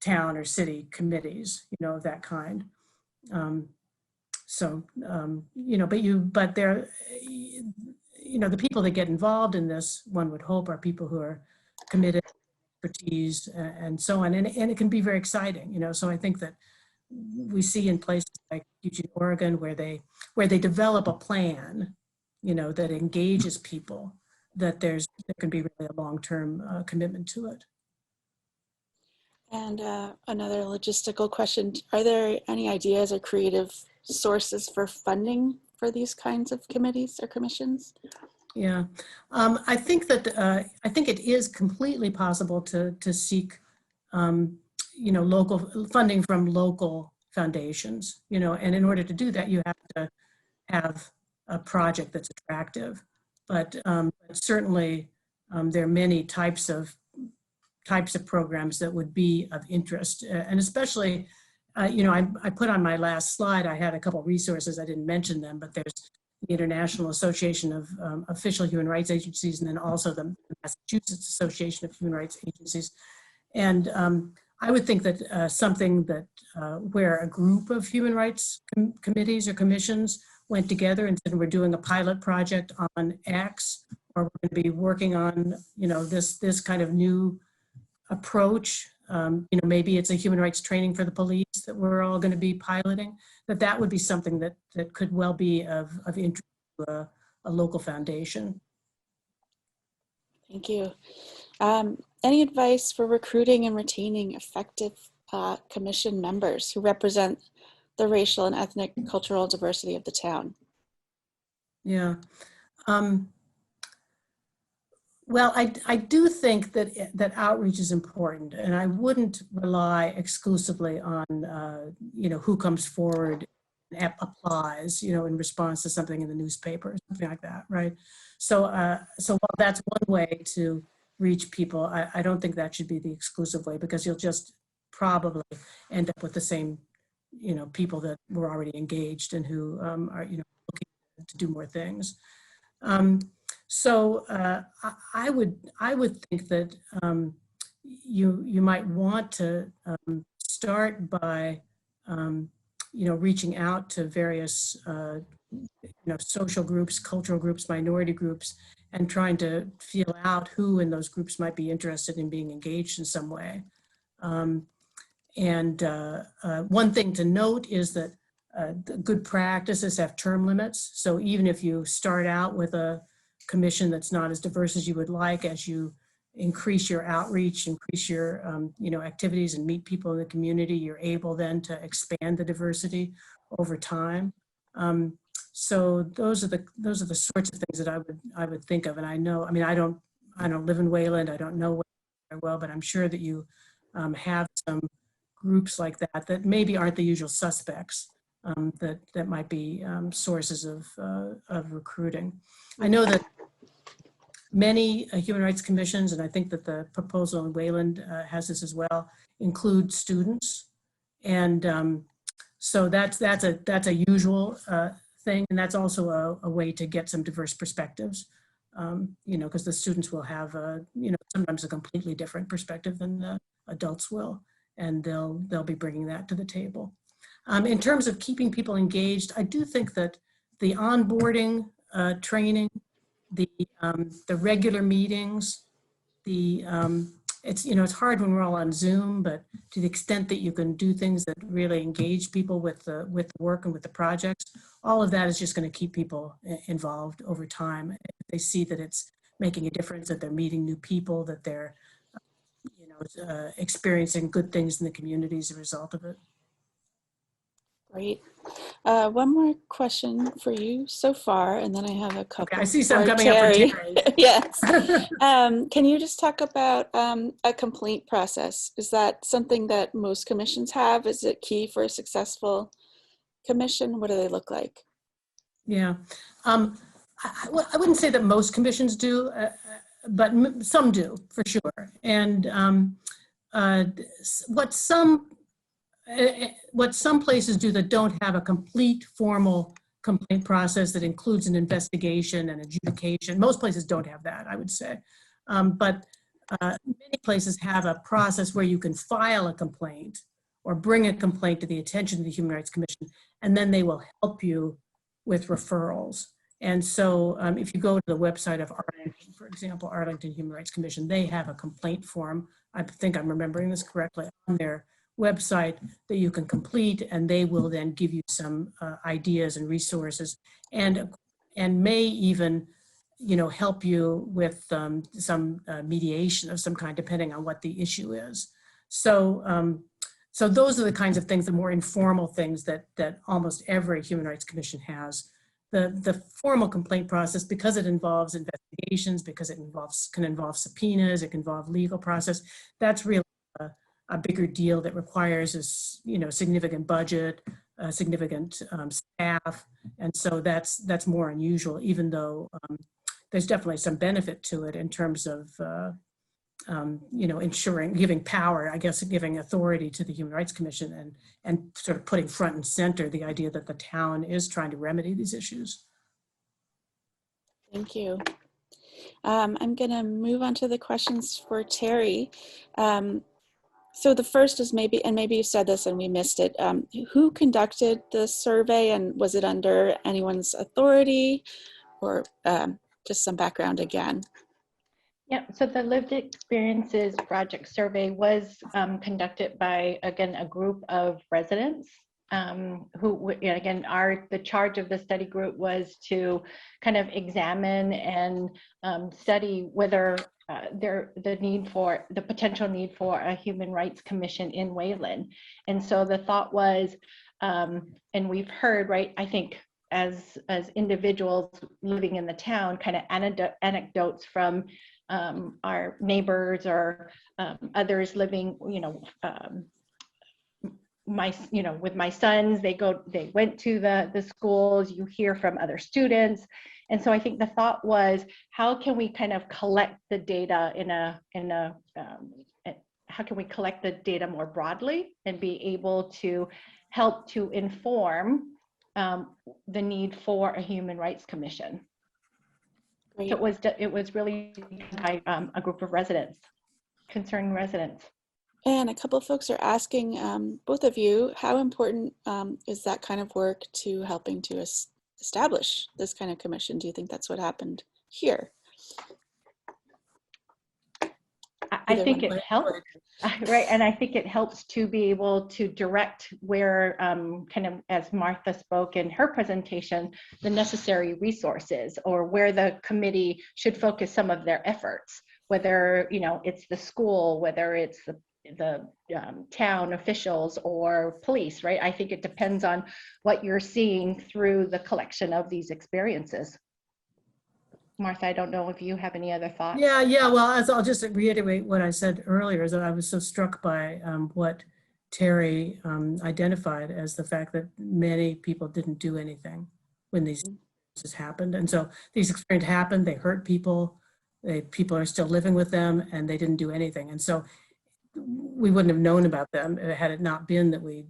town or city committees, you know, of that kind. You know, but they're, you know, the people that get involved in this, one would hope, are people who are committed, expertise, and so on, and it can be very exciting, you know. So I think that we see in places like Eugene, Oregon, where they develop a plan, you know, that engages people, that there can be really a long-term commitment to it. And another logistical question, are there any ideas or creative sources for funding for these kinds of committees or commissions? Yeah, I think it is completely possible to seek, you know, local funding from local foundations, you know, and in order to do that, you have to have a project that's attractive. But certainly there are many types of programs that would be of interest, and especially, you know, I put on my last slide, I had a couple of resources, I didn't mention them, but there's the International Association of Official Human Rights Agencies, and then also the Massachusetts Association of Human Rights Agencies. And I would think that something that where a group of human rights committees or commissions went together and said, we're doing a pilot project on X, or we're going to be working on, you know, this kind of new approach. You know, maybe it's a human rights training for the police that we're all going to be piloting, that would be something that could well be of interest to a local foundation. Thank you. Any advice for recruiting and retaining effective commission members who represent the racial and ethnic cultural diversity of the town? Yeah. Well, I do think that outreach is important, and I wouldn't rely exclusively on, you know, who comes forward and applies, you know, in response to something in the newspaper or something like that, right? So while that's one way to reach people, I don't think that should be the exclusive way, because you'll just probably end up with the same, you know, people that were already engaged and who are, you know, looking to do more things. So I would think that you might want to start by you know, reaching out to various you know, social groups, cultural groups, minority groups, and trying to feel out who in those groups might be interested in being engaged in some way. And one thing to note is that the good practices have term limits. So even if you start out with a commission that's not as diverse as you would like, as you increase your outreach, increase your you know, activities and meet people in the community, you're able then to expand the diversity over time. So those are the sorts of things that I would think of. And I know, I mean, I don't live in Wayland, I don't know Wayland very well, but I'm sure that you have some groups like that maybe aren't the usual suspects, that might be sources of recruiting. I know that many human rights commissions, and I think that the proposal in Wayland has this as well, include students, and so that's a usual thing, and that's also a way to get some diverse perspectives. You know, because the students will have you know, sometimes a completely different perspective than the adults will, and they'll be bringing that to the table. In terms of keeping people engaged, I do think that the onboarding training, the regular meetings, it's, you know, it's hard when we're all on Zoom, but to the extent that you can do things that really engage people with the work and with the projects, all of that is just going to keep people involved over time. If they see that it's making a difference, that they're meeting new people, that they're, you know, experiencing good things in the community as a result of it. Great. One more question for you so far, and then I have a couple. Okay, I see some for coming up for Terrie. Terrie. Yes. Can you just talk about a complaint process? Is that something that most commissions have? Is it key for a successful commission? What do they look like? Yeah, I wouldn't say that most commissions do, but some do for sure. And what some places do that don't have a complete formal complaint process that includes an investigation and adjudication, most places don't have that, I would say. But many places have a process where you can file a complaint or bring a complaint to the attention of the Human Rights Commission, and then they will help you with referrals. And so if you go to the website of Arlington, for example, Arlington Human Rights Commission, they have a complaint form, I think I'm remembering this correctly, on their website that you can complete, and they will then give you some ideas and resources, and may even, you know, help you with some mediation of some kind, depending on what the issue is. So so those are the kinds of things, the more informal things that almost every Human Rights Commission has. The formal complaint process, because it involves investigations, because it can involve subpoenas, it can involve legal process, that's really a bigger deal that requires a, you know, significant budget, significant staff, and so that's more unusual, even though there's definitely some benefit to it in terms of you know, giving power, I guess, giving authority to the Human Rights Commission, and sort of putting front and center the idea that the town is trying to remedy these issues. Thank you. I'm going to move on to the questions for Terrie. So the first is maybe you said this and we missed it. Who conducted the survey, and was it under anyone's authority, or just some background again? Yeah, so the Lived Experiences Project Survey was conducted by, again, a group of residents who, again, the charge of the study group was to kind of examine and study whether the potential need for a human rights commission in Wayland. And so the thought was, and we've heard, right, I think as individuals living in the town, kind of anecdotes from our neighbors or others living, you know, with my sons, they went to the schools, you hear from other students. And so I think the thought was, how can we kind of collect the data how can we collect the data more broadly and be able to help to inform the need for a human rights commission. Great. So it was really by a group of residents, concerned residents. And a couple of folks are asking both of you, how important is that kind of work to helping to establish this kind of commission? Do you think that's what happened here? I think it helps, right? And I think it helps to be able to direct where, kind of as Martha spoke in her presentation, the necessary resources, or where the committee should focus some of their efforts, whether, you know, it's the school, whether it's the town officials or police, right? I think it depends on what you're seeing through the collection of these experiences. Martha, I don't know if you have any other thoughts. Yeah. Well, I'll just reiterate what I said earlier, is that I was so struck by what Terrie identified as the fact that many people didn't do anything when these experiences happened. And so these experiences happened, they hurt people, people are still living with them, and they didn't do anything. And so we wouldn't have known about them had it not been that we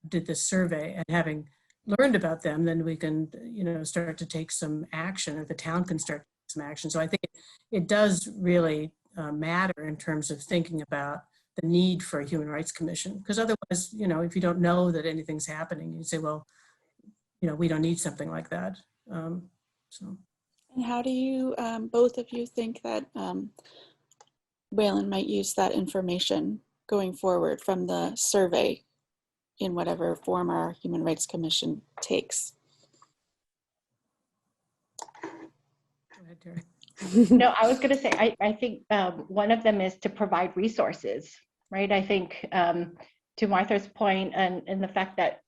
did this survey. And having learned about them, then we can, you know, start to take some action, or the town can start some action. So I think it does really matter in terms of thinking about the need for a human rights commission, because otherwise, you know, if you don't know that anything's happening, you say, well, you know, we don't need something like that. So. And how do you, both of you, think that Wayland might use that information going forward from the survey in whatever form our Human Rights Commission takes. Go ahead, Terrie. No, I was going to say, I think one of them is to provide resources, right? I think to Martha's point and the fact that,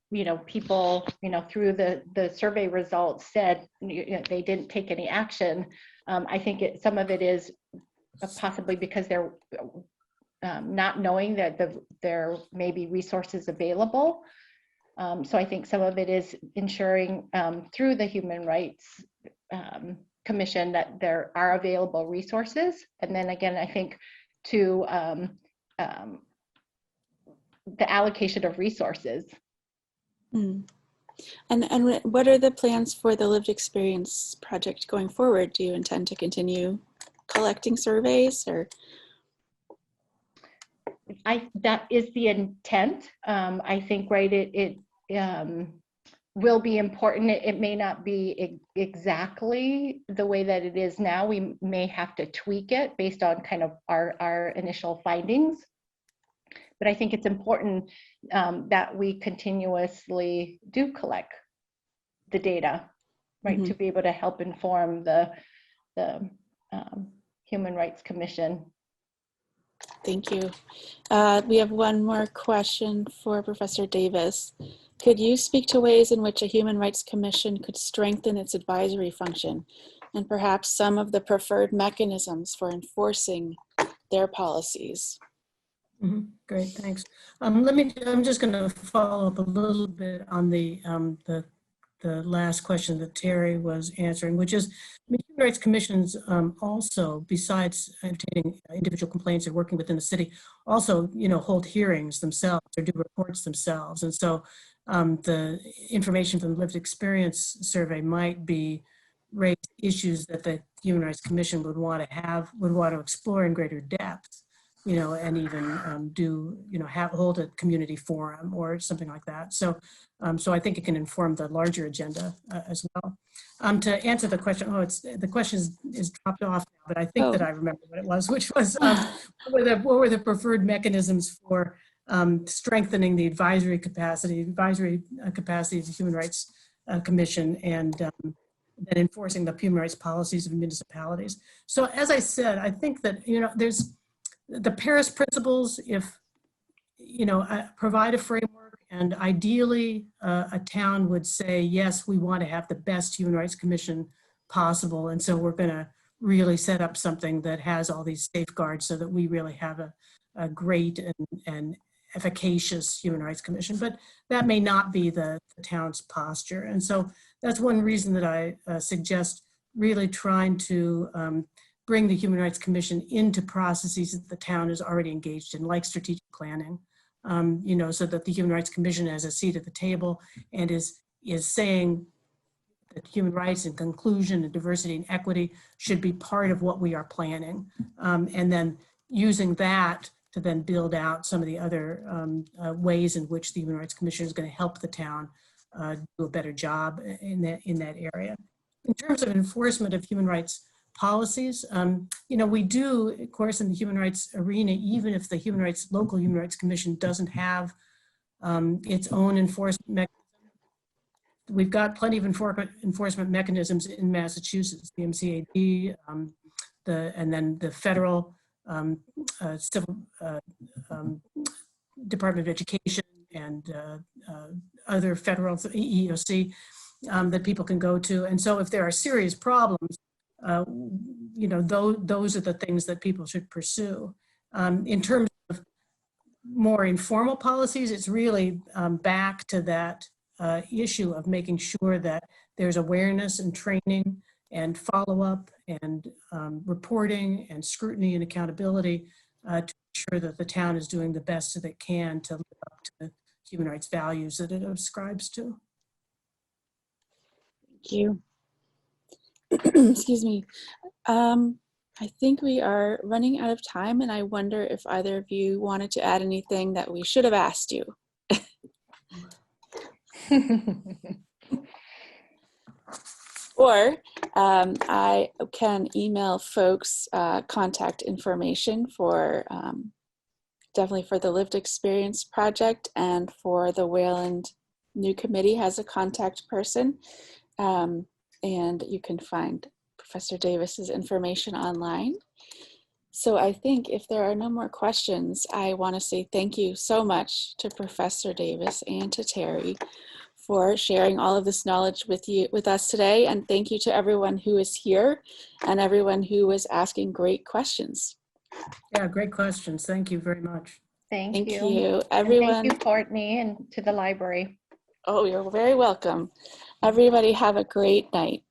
people, through the survey results said they didn't take any action. I think some of it is possibly because they're not knowing that there may be resources available. So I think some of it is ensuring through the Human Rights Commission that there are available resources. And then again, I think to the allocation of resources. Mm. And what are the plans for the Lived Experience project going forward? Do you intend to continue collecting surveys, or? That is the intent. I think, right, it will be important. It may not be exactly the way that it is now. We may have to tweak it based on kind of our initial findings. But I think it's important that we continuously do collect the data, right, Mm-hmm. to be able to help inform the Human Rights Commission. Thank you. We have one more question for Professor Davis. Could you speak to ways in which a Human Rights Commission could strengthen its advisory function and perhaps some of the preferred mechanisms for enforcing their policies? Mm-hmm. Great, thanks. I'm just going to follow up a little bit on the last question that Terrie was answering, which is Human Rights Commissions also, besides obtaining individual complaints and working within the city, also hold hearings themselves or do reports themselves. And so the information from the Lived Experience survey might be raise issues that the Human Rights Commission would want to explore in greater depth. And even hold a community forum or something like that. So I think it can inform the larger agenda as well. To answer the question, the question is dropped off now, but I think that I remember what it was, which was what were the preferred mechanisms for strengthening the advisory capacity of the Human Rights Commission and then enforcing the human rights policies of municipalities. So as I said, I think that there's the Paris principles, provide a framework, and ideally a town would say, yes, we want to have the best Human Rights Commission possible. And so we're going to really set up something that has all these safeguards so that we really have a great and efficacious Human Rights Commission. But that may not be the town's posture. And so that's one reason that I suggest really trying to bring the Human Rights Commission into processes that the town is already engaged in, like strategic planning, so that the Human Rights Commission has a seat at the table and is saying that human rights and inclusion and diversity and equity should be part of what we are planning. And then using that to then build out some of the other ways in which the Human Rights Commission is going to help the town do a better job in that area. In terms of enforcement of human rights policies, we do, of course, in the human rights arena, even if the local Human Rights Commission doesn't have its own enforcement mechanism. We've got plenty of enforcement mechanisms in Massachusetts, the MCAD, and then the federal civil Department of Education and other federal EEOC that people can go to. And so if there are serious problems, those are the things that people should pursue. In terms of more informal policies, it's really back to that issue of making sure that there's awareness and training and follow-up and reporting and scrutiny and accountability to ensure that the town is doing the best that it can to live up to the human rights values that it ascribes to. Thank you. Excuse me. I think we are running out of time, and I wonder if either of you wanted to add anything that we should have asked you. Or I can email folks contact information for definitely for the Lived Experience Project, and for the Wayland new committee has a contact person. And you can find Professor Davis's information online. So I think if there are no more questions, I want to say thank you so much to Professor Davis and to Terrie for sharing all of this knowledge with us today. And thank you to everyone who is here and everyone who was asking great questions. Yeah, great questions. Thank you very much. Thank you. You, And everyone. thank you, Courtney, and to the library. Oh, you're very welcome. Everybody have a great night.